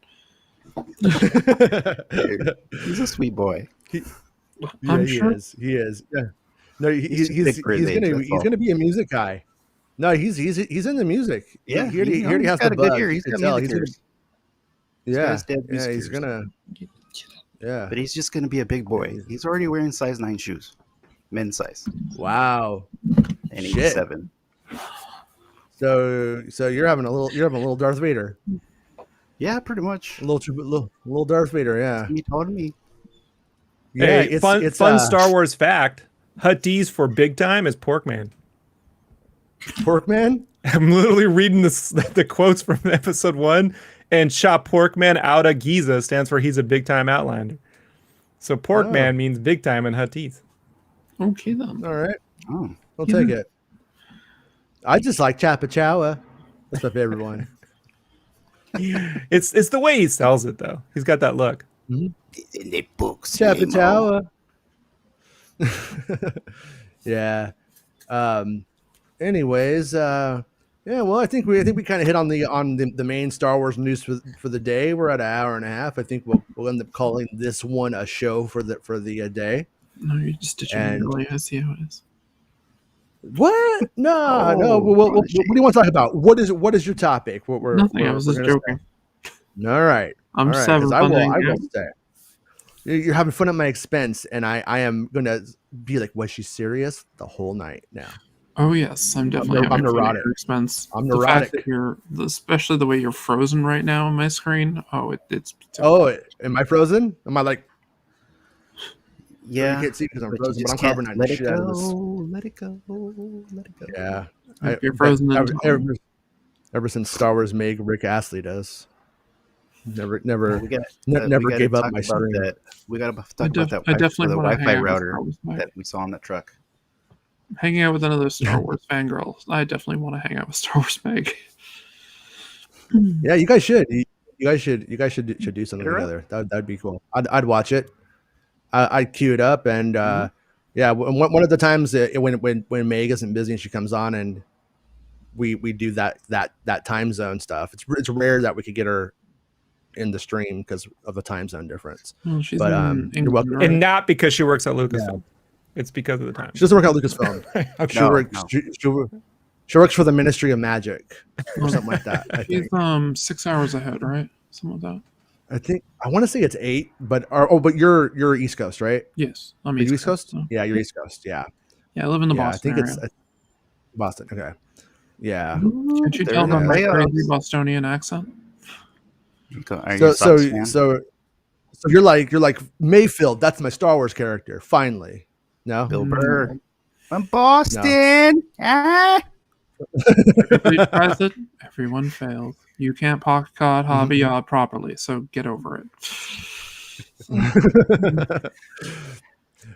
He's a sweet boy. I'm sure. He is. Yeah. No, he's gonna be a music guy. No, he's in the music. Yeah, he already has the bug. He's got music ears. He's gonna. Yeah, but he's just gonna be a big boy. He's already wearing size 9 shoes, men's size. Wow. And he's 7. So you're having a little Darth Vader. Yeah, pretty much. A little Darth Vader. Yeah. He told me. Yeah, hey, it's fun Star Wars fact. Huttese for big time is pork man. Pork man? I'm literally reading the quotes from episode 1, and Shah pork man out of Giza stands for he's a big time outlander. So pork man means big time in Huttese. Okay then. All right. Oh, I'll take it. I just like Chapachowa. That's my favorite one. It's the way he sells it though. He's got that look. in the books. Chapachowa. Yeah. Anyways, yeah. Well, I think we kind of hit on the main Star Wars news for the day. We're at an hour and a half. I think we'll end up calling this one a show for the day. No, you're just stitching it early. I see how it is. What? No. What do you want to talk about? What is your topic? Nothing. I was just joking. All right. I'm all right, 7. I will stay. You're having fun at my expense, and I am gonna be like, was she serious the whole night now? Oh yes, I'm definitely. I'm neurotic. At your expense. I'm the neurotic. Fact that especially the way you're frozen right now on my screen. Oh, it's. Oh, am I frozen? Am I like? Yeah, you can't see because I'm frozen, but I'm carbonating the shit out of this. Let it go. Let it go. Yeah, you're frozen. Ever since Star Wars made Rick Astley does. Never gave up my stream. That. We got to talk about that. I definitely the want to Wi-Fi router that we saw on that truck. Hanging out with another Star Wars fangirl. I definitely want to hang out with Star Wars Meg. Yeah, you guys should. You guys should do something together. That'd be cool. I'd watch it. I'd queue it up, and yeah, one of the times when Meg isn't busy and she comes on, and we do that time zone stuff. It's rare that we could get her in the stream because of the time zone difference. Well, she's but you're welcome. And not because she works at Lucasfilm. It's because of the time. She doesn't work at Lucasfilm. Okay. She works for the Ministry of Magic or something like that. I think. She's 6 hours ahead, right? Something like that. I want to say it's 8, but you're East Coast, right? Yes, I'm East Coast. So. Yeah, you're East Coast. Yeah. Yeah, I live in the Boston I think area. it's Boston. Okay. Yeah. Can't you tell by my crazy Bostonian accent? So you're like Mayfield. That's my Star Wars character. Finally, no. Bill Burr. I'm Boston. No. Everybody tries it. Everyone fails. You can't pocket cod hobby yod properly, so get over it.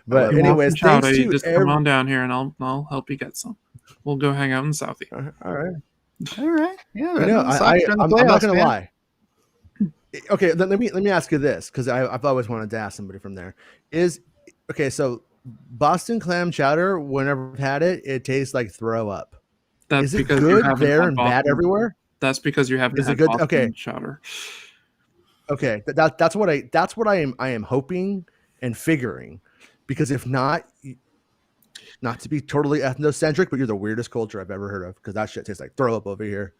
But anyways, Chowder, you just come on down here, and I'll help you get some. We'll go hang out in Southie. All right. Yeah. I'm not gonna lie. Okay, let me ask you this, because I've always wanted to ask somebody from there. So Boston clam chowder, whenever I've had it, it tastes like throw up. Is it good there and bad everywhere? That's because you haven't had Boston chowder. Okay, that's what I am hoping and figuring, because if not to be totally ethnocentric, but you're the weirdest culture I've ever heard of, because that shit tastes like throw up over here.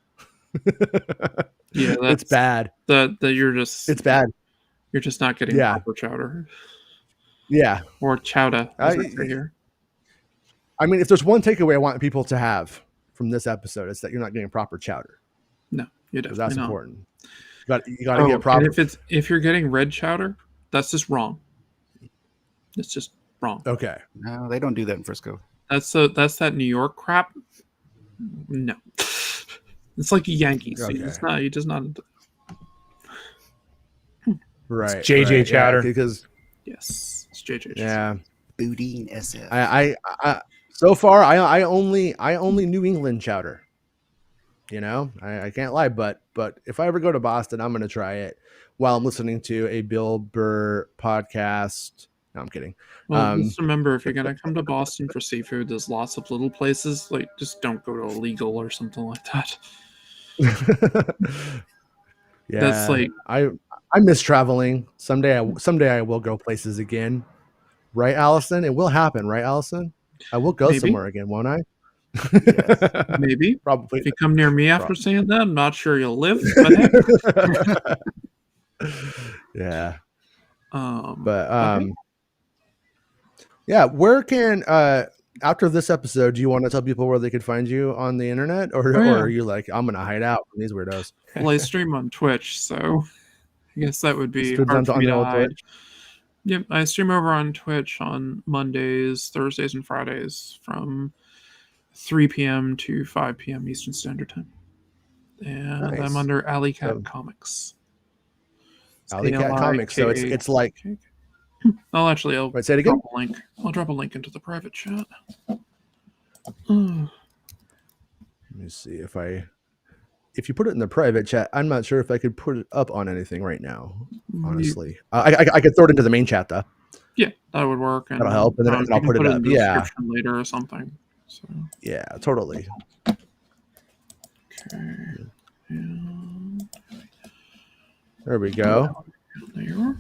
Yeah, it's bad. That you're just. It's bad. You're just not getting proper chowder. Yeah, or chowder. Here. I mean, if there's one takeaway I want people to have from this episode, it's that you're not getting proper chowder. No, you definitely that's not. important. You got to get proper. And if you're getting red chowder, that's just wrong. It's just wrong. Okay. No, they don't do that in Frisco. That's that New York crap. No. It's like Yankees. Okay. It's not. He does not. Right. JJ right, Chowder. Because Yes, it's JJ. yeah, Boudin SF. I so far I only New England chowder. You know, I can't lie, but if I ever go to Boston, I'm gonna try it while I'm listening to a Bill Burr podcast. No, I'm kidding. Well, just remember, if you're gonna come to Boston for seafood, there's lots of little places. Like, just don't go to Illegal or something like that. Yeah, That's like I miss traveling. Someday I will go places again. Right, Allison? It will happen, right, Allison? I will go Maybe. somewhere again, won't I? maybe. Probably. If you come near me after saying that, I'm not sure you'll live. But hey. Yeah. But Okay. Yeah, where can after this episode, do you want to tell people where they could find you on the internet, or Oh, yeah. or are you like, I'm gonna hide out from these weirdos? well, I stream on Twitch, so I guess that would be Streams hard for on me the to old hide. Twitch? Yep, I stream over on Twitch on Mondays, Thursdays, and Fridays from 3 p.m. to 5 p.m. Eastern Standard Time. And Nice. I'm under Alley Cat So- Comics. It's Alley Cat Comics. So it's like, I'll right, say it again. drop a link. I'll drop a link into the private chat. Oh, Let me see if you put it in the private chat. I'm not sure if I could put it up on anything right now. Honestly, I could throw it into the main chat though. yeah, that would work. And That'll help, and then you I'll can put it in up. the Yeah. description later or something. So, Yeah, totally. okay. And There we go. there.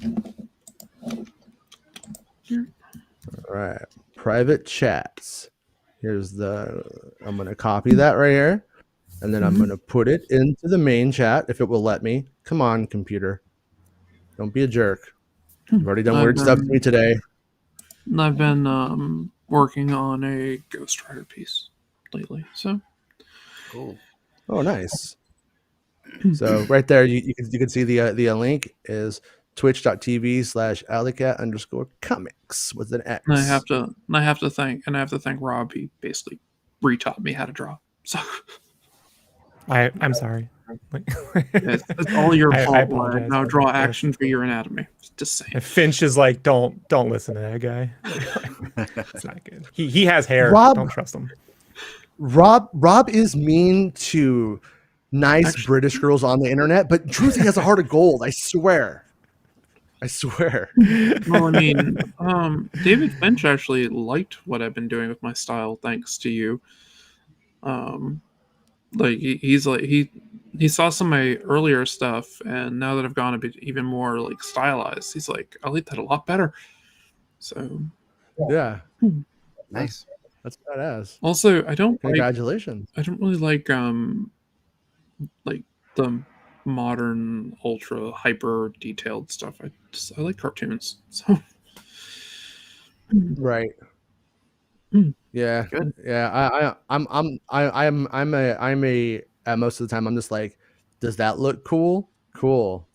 All right, private chats. I'm gonna copy that right here, and then I'm gonna put it into the main chat if it will let me. Come on, computer. Don't be a jerk. You've already done weird stuff to me today. I've been working on a Ghost Rider piece lately, so Cool. Oh, nice. So right there, you can see the link is twitch.tv/alleycat_comics with an X. and I have to thank Rob. He basically retaught me how to draw. So I'm sorry. it's all your I fault. apologize. Now draw action figure anatomy. Just saying. Finch is like, don't listen to that guy. It's not good. He has hair. Rob- Don't trust him. Rob is mean to nice British girls on the internet, but truly has a heart of gold. I swear. Well, I mean, David Finch actually liked what I've been doing with my style, thanks to you. Like he's like he saw some of my earlier stuff, and now that I've gone a bit even more like stylized, he's like, I like that a lot better. So Yeah, Nice. that's badass. also, I don't Congratulations. really like the modern ultra hyper detailed stuff. I like cartoons. So Right. Yeah. Good. Yeah. I'm a most of the time I'm just like, does that look cool? Cool.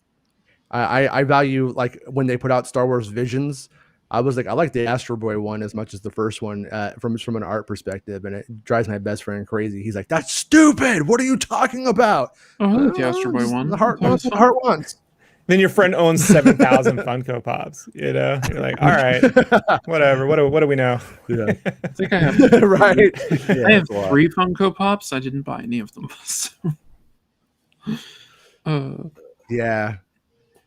I value, like, when they put out Star Wars Visions, I was like, I like the Astro Boy one as much as the first one from an art perspective, and it drives my best friend crazy. He's like, that's stupid. What are you talking about? I like the Astro Boy Just one. The heart That was wants what the fun. heart wants. Then your friend owns 7,000 Funko Pops. You know, you're like, all right, whatever. What do we know? Yeah. I think I have Right. I have 3 Funko Pops. I didn't buy any of them. So. Yeah.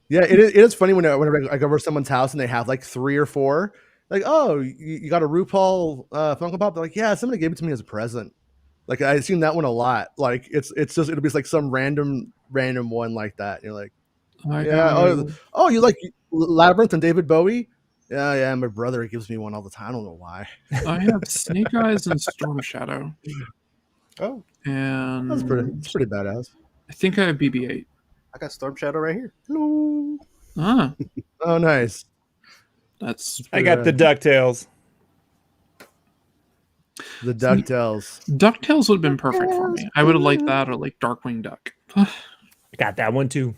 Yeah, it is funny whenever I go over to someone's house and they have like 3 or 4. Like, oh, you got a RuPaul Funko Pop? They're like, yeah, somebody gave it to me as a present. Like, I've seen that one a lot. Like, it's just, it'll be like some random one like that. And you're like, yeah. Oh, you like Labyrinth and David Bowie? Yeah. My brother gives me one all the time. I don't know why. I have Snake Eyes and Storm Shadow. Oh, And It's pretty badass. I think I have BB-8. I got Storm Shadow right here. Hello. Ah, Oh, nice. that's I got the DuckTales. The DuckTales. DuckTales would have been perfect for me. I would have liked that, or like Darkwing Duck. I got that one too.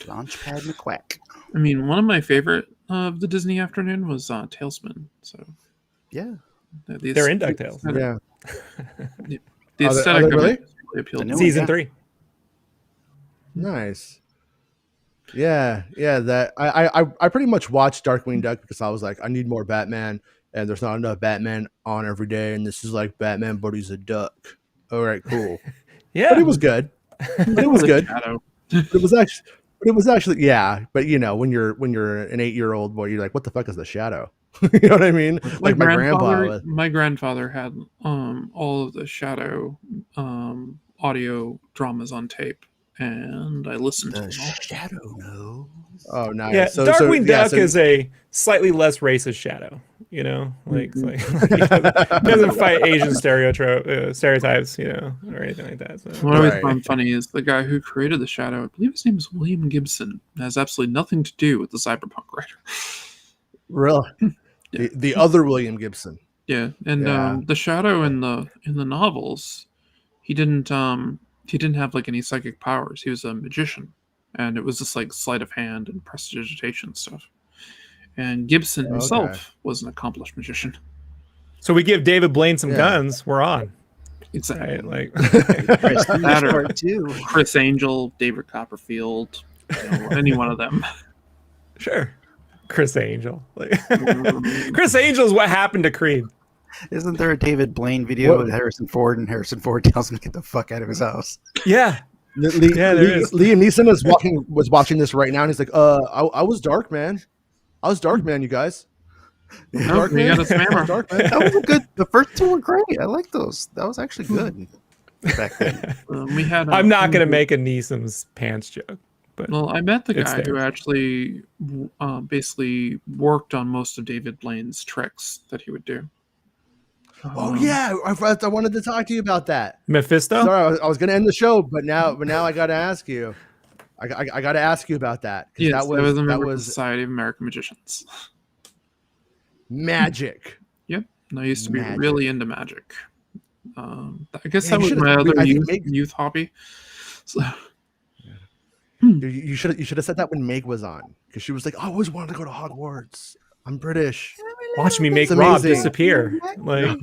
Launchpad McQuack. I mean, one of my favorite of the Disney afternoon was Tailspin. So Yeah. They're in DuckTales. Yeah. The Are they aesthetic of really? it is They appealed The to new me. Season yeah. 3. Nice. Yeah, that I pretty much watched Darkwing Duck because I was like, I need more Batman, and there's not enough Batman on every day, and this is like Batman, but he's a duck. All right, cool. Yeah. But it was good. But it was The good. Shadow. It was actually yeah. But you know, when you're an 8-year-old boy, you're like, what the fuck is the Shadow? You know what I mean? Like my grandpa. My grandfather had all of the Shadow audio dramas on tape, and I listened to The them all. Shadow knows. Oh, nice. Yeah, So Darkwing yeah, Duck is a slightly less racist Shadow. You know, like, Mhm. he doesn't fight Asian stereotypes, you know, or anything like that. So. What I always Right. find funny is the guy who created the Shadow. I believe his name is William Gibson. It has absolutely nothing to do with the cyberpunk writer. really Yeah. the other William Gibson. Yeah, and Yeah. the Shadow in the novels, he didn't have like any psychic powers. He was a magician, and it was just like sleight of hand and prestidigitation stuff. And Gibson himself was an accomplished magician. So we give David Blaine some Yeah. guns, we're on. Exactly. Right? Like, That or Part 2. Chris Angel, David Copperfield, any one of them. sure. Chris Angel. Like, Chris Angel is what happened to Creed. Isn't there a David Blaine video What? with Harrison Ford, and Harrison Ford tells him to get the fuck out of his house? Yeah. there is. Liam Neeson was watching this right now, and he's like, I was Dark Man. I was Dark Man, you guys. Nope, you got a spammer. Dark Man. That was a good. The first two were great. I like those. That was actually good back then. We had. I'm not going to make a Neeson's pants joke. But Well, I met the It's guy who there. actually basically worked on most of David Blaine's tricks that he would do. Oh yeah, I wanted to talk to you about that. Mephisto? Sorry, I was going to end the show, but now I got to ask you. I got to ask you about that. 'Cause Yes, that was a member of the Society of American Magicians. magic. Yep, and I used to be Magic. really into magic. I guess Yeah, that you was my should've- other I think youth hobby. So, You should have said that when Meg was on, because she was like, I always wanted to go to Hogwarts. I'm British. Watch me make It's Rob amazing. disappear. Like,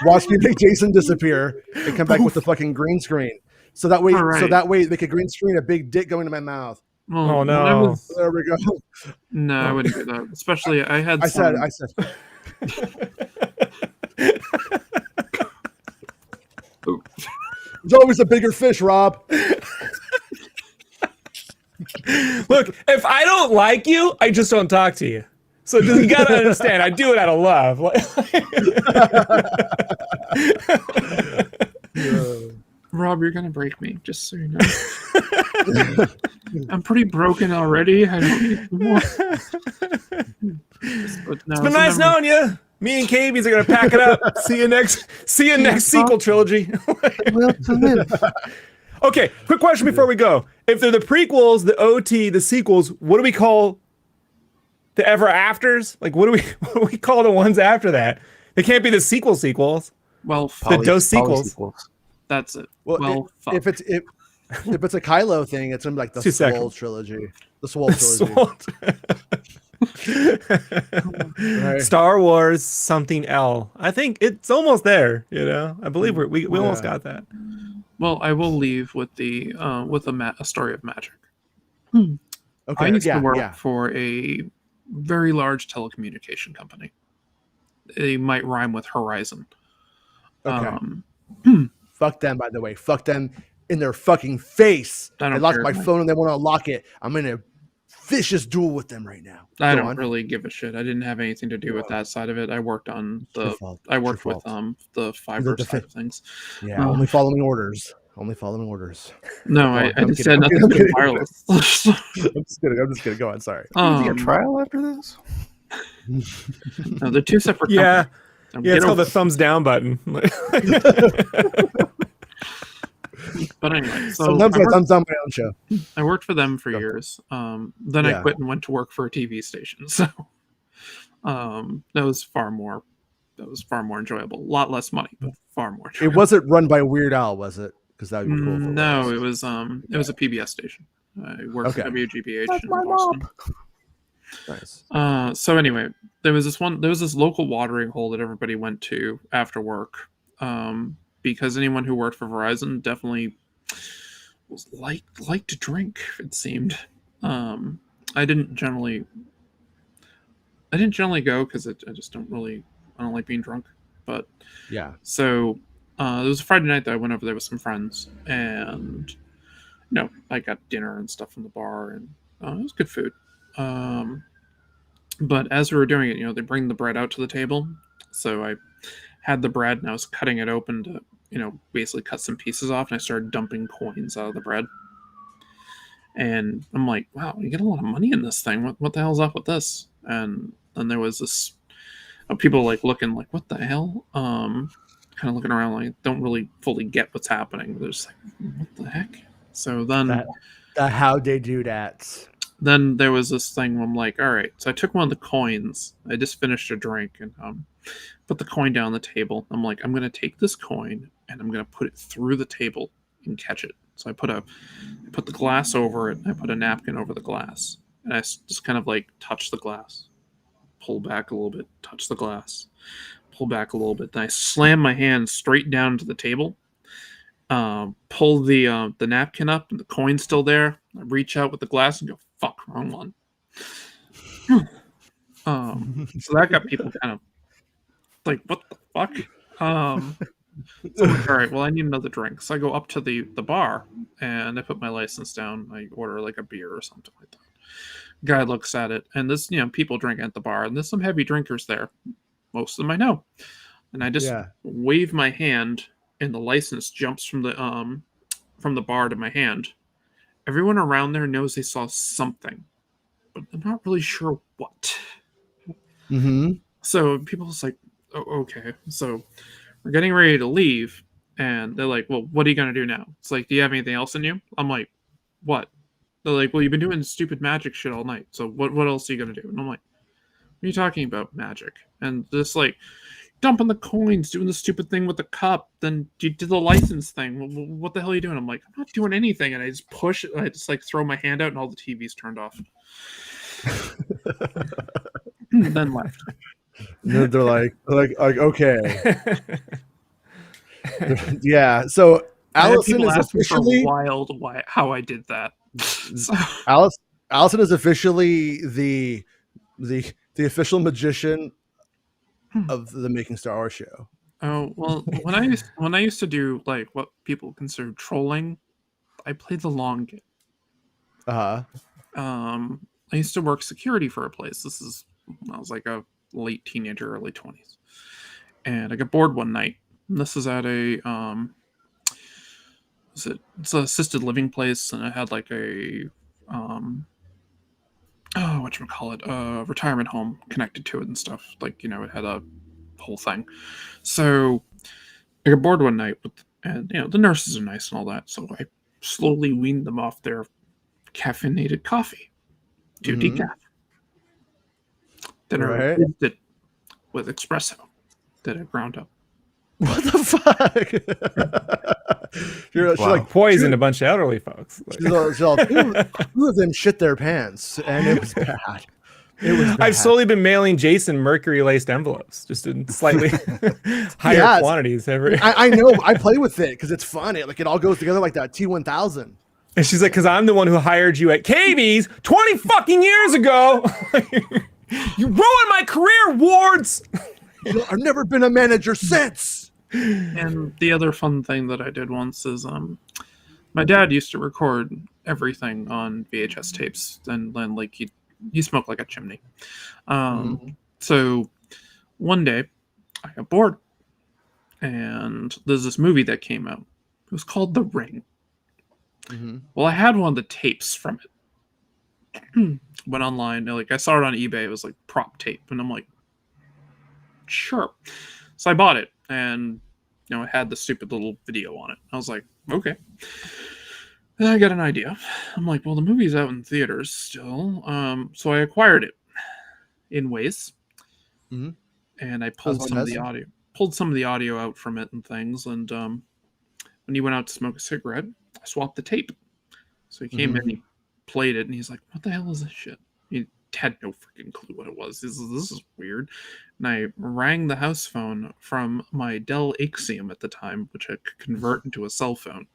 watch me make Jason disappear and come back with the fucking green screen. So that way, Alright. they could green screen a big dick going to my mouth. well, Oh, when no. I was- There we go. no, I wouldn't do that. Especially, I had. I said. There's always a bigger fish, Rob. look, if I don't like you, I just don't talk to you. So you got to understand, I do it out of love. Rob, you're gonna break me, just so you know. I'm pretty broken already. I don't need more. But no, It's been nice knowing you. Me and KBs are gonna pack it up. See you next sequel trilogy. Well, to live. Okay, quick question before we go. If they're the prequels, the OT, the sequels, what do we call the ever afters? Like, what do we call the ones after that? They can't be the sequels. Well, Those sequels. that's it. Well, Fuck. if it's a Kylo thing, it's gonna be like the 2 Swole seconds. trilogy. The Swole trilogy. Right. Star Wars something L. I think it's almost there. You know, I believe we almost got that. Well, I will leave with the a story of magic. Okay. I used to work for a very large telecommunication company. They might rhyme with Horizon. Okay. Fuck them, by the way. Fuck them in their fucking face. I don't They locked care. my phone and they want to unlock it. I'm in a vicious duel with them right now. I Go don't on. really give a shit. I didn't have anything to do with that side of it. I worked on It's your the. fault. I It's your worked with fault. the fiber The side of things. Yeah, only following orders. Only following orders. No, Go I on. I'm just kidding. said I'm nothing kidding. to wireless. I'm just kidding. Go on. Sorry. Is he a trial after this? No, they're two separate. Yeah, companies. yeah. It's Get called the over thumbs down button. it. But anyway, so Sometimes I thumbs down my own show. I worked for them for years. Then I Yeah. quit and went to work for a TV station. So that was far more enjoyable. A lot less money, but far more It enjoyable. wasn't run by Weird Al, was it? Because that would be cool. if No, was. it was a PBS station. I worked for Okay. WGBH That's in my Boston. Nice. So anyway, there was this local watering hole that everybody went to after work. because anyone who worked for Verizon definitely was like to drink. It seemed. I didn't generally go because I just don't really. I don't like being drunk. But Yeah. so it was a Friday night that I went over there with some friends, and I got dinner and stuff from the bar, and it was good food. But as we were doing it, they bring the bread out to the table. So I had the bread and I was cutting it open to, basically cut some pieces off, and I started dumping coins out of the bread. And I'm like, wow, you get a lot of money in this thing. What the hell's up with this? And then there was this people like looking like, what the hell? Kind of looking around like don't really fully get what's happening. They're just like, what the heck? So then the how they do that. Then there was this thing where I'm like, all right. So I took one of the coins. I just finished a drink and put the coin down on the table. I'm like, I'm gonna take this coin and I'm gonna put it through the table and catch it. So I put the glass over it. I put a napkin over the glass, and I just kind of like touch the glass, pull back a little bit, touch the glass, pull back a little bit. Then I slam my hand straight down to the table. Pull the napkin up, and the coin's still there. I reach out with the glass and go, "Fuck, wrong one." So that got people kind of like, "What the fuck?" So I'm like, all right, well, I need another drink. So I go up to the bar and I put my license down. I order like a beer or something like that. Guy looks at it, and this, people drinking at the bar, and there's some heavy drinkers there. Most of them I know, and I just wave my hand, and the license jumps from the bar to my hand. Everyone around there knows they saw something, but I'm not really sure what. Mm-hmm. So people was like, oh, okay. So we're getting ready to leave, and they're like, well, what are you going to do now? It's like, do you have anything else in you? I'm like, what? They're like, well, you've been doing stupid magic shit all night, so what else are you going to do? And I'm like, what are you talking about, magic? And just like, dumping the coins, doing the stupid thing with the cup, then you did the license thing. What the hell are you doing? I'm like, I'm not doing anything. And I just push it. I just like throw my hand out, and all the TVs turned off. Then left. They're like okay. Yeah. So Allison is officially wild. How I did that. So. Allison is officially the official magician of the Making Star Wars show. Oh well, when I used to do like what people consider trolling, I played the long game. I used to work security for a place. I was like a late teenager, early 20s, and I got bored one night. And this is at a it's an assisted living place, and I had like a retirement home connected to it and stuff. Like, it had a whole thing. So I got bored one night and the nurses are nice and all that. So I slowly weaned them off their caffeinated coffee to decaf. Then I replaced it with espresso that I ground up. What the fuck? She's like poisoned a bunch of elderly folks. She's all, two of them shit their pants, and it was bad. I've slowly been mailing Jason mercury-laced envelopes, just in slightly higher quantities. I know. I play with it because it's fun. It all goes together like that T1000. And she's like, because I'm the one who hired you at KB's 20 fucking years ago. You ruined my career, Wards. I've never been a manager since. And the other fun thing that I did once is my dad used to record everything on VHS tapes, and then like he smoked like a chimney. So one day I got bored, and there's this movie that came out. It was called The Ring. Well, I had one of the tapes from it. Went online, I saw it on eBay. It was like prop tape, and I'm like, sure. So I bought it, and it had the stupid little video on it. I was like, okay. Then I got an idea. I'm like, well, the movie's out in theaters still. So I acquired it in ways, and I pulled some of the audio out from it and things. And when he went out to smoke a cigarette, I swapped the tape. So he came in, he played it, and he's like, what the hell is this shit? He had no freaking clue what it was. This is weird. And I rang the house phone from my Dell Axiom at the time, which I could convert into a cell phone.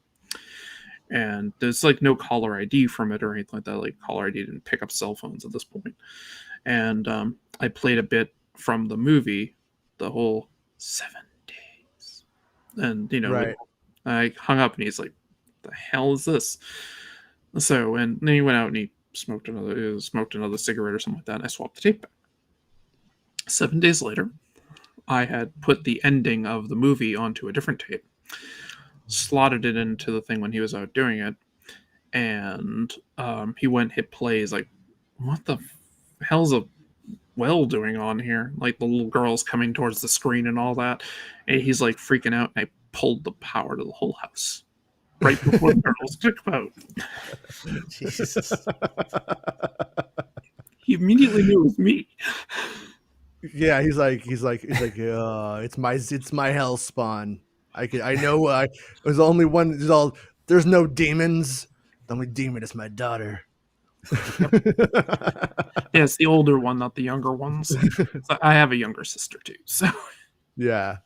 And there's like no caller ID from it or anything like that. Like caller ID didn't pick up cell phones at this point. And I played a bit from the movie, the whole 7 days. And, Right. I hung up and he's like, the hell is this? So, and then he went out and he smoked another cigarette or something like that. And I swapped the tape back. 7 days later, I had put the ending of the movie onto a different tape, slotted it into the thing when he was out doing it, and he went hit play. He's like, what the hell's a well doing on here? Like the little girl's coming towards the screen and all that, and he's like freaking out, and I pulled the power to the whole house right before the girls took out. Jesus. He immediately knew it was me. Yeah, he's like, it's my hell spawn. I know. There's only one. There's no demons. The only demon is my daughter. Yeah, it's the older one, not the younger ones. So I have a younger sister too. So Yeah.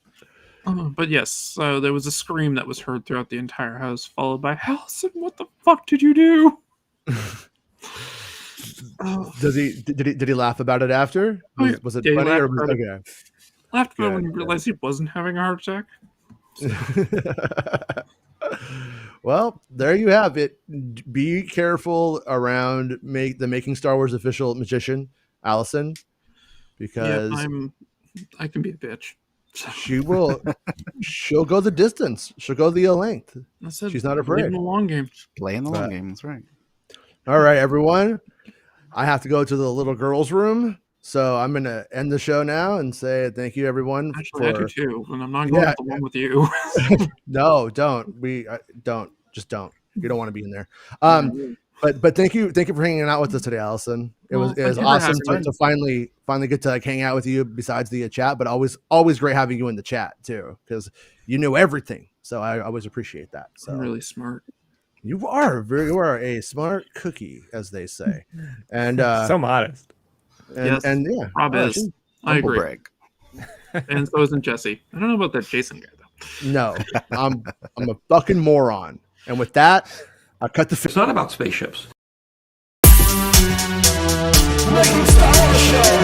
but yes, so there was a scream that was heard throughout the entire house, followed by, Allison, what the fuck did you do? Did he laugh about it after? Oh, yeah. Was it Yeah, he funny or laughed about it. okay? Laughed about Good, when he realized he wasn't having a heart attack. Well, there you have it. Be careful around the Making Star Wars official magician, Allison, because I can be a bitch. she'll go the distance. She'll go the length. I said, She's not playing afraid. the long game. Playing the long game. That's right. All right, everyone. I have to go to the little girls' room, so I'm going to end the show now and say thank you, everyone. Actually, I do too, and I'm not going to the one with you. No, don't. Just don't. You don't want to be in there. But thank you for hanging out with us today, Allison. It was awesome to finally get to like hang out with you besides the chat, but always great having you in the chat too, because you know everything. So I always appreciate that. So I'm really smart. you are a smart cookie, as they say, and So modest. and yeah, Rob is. I agree. Brag. And so isn't Jesse. I don't know about that Jason guy though. no, I'm a fucking moron. And with that, I cut the. It's not about spaceships. Making Star Wars Show.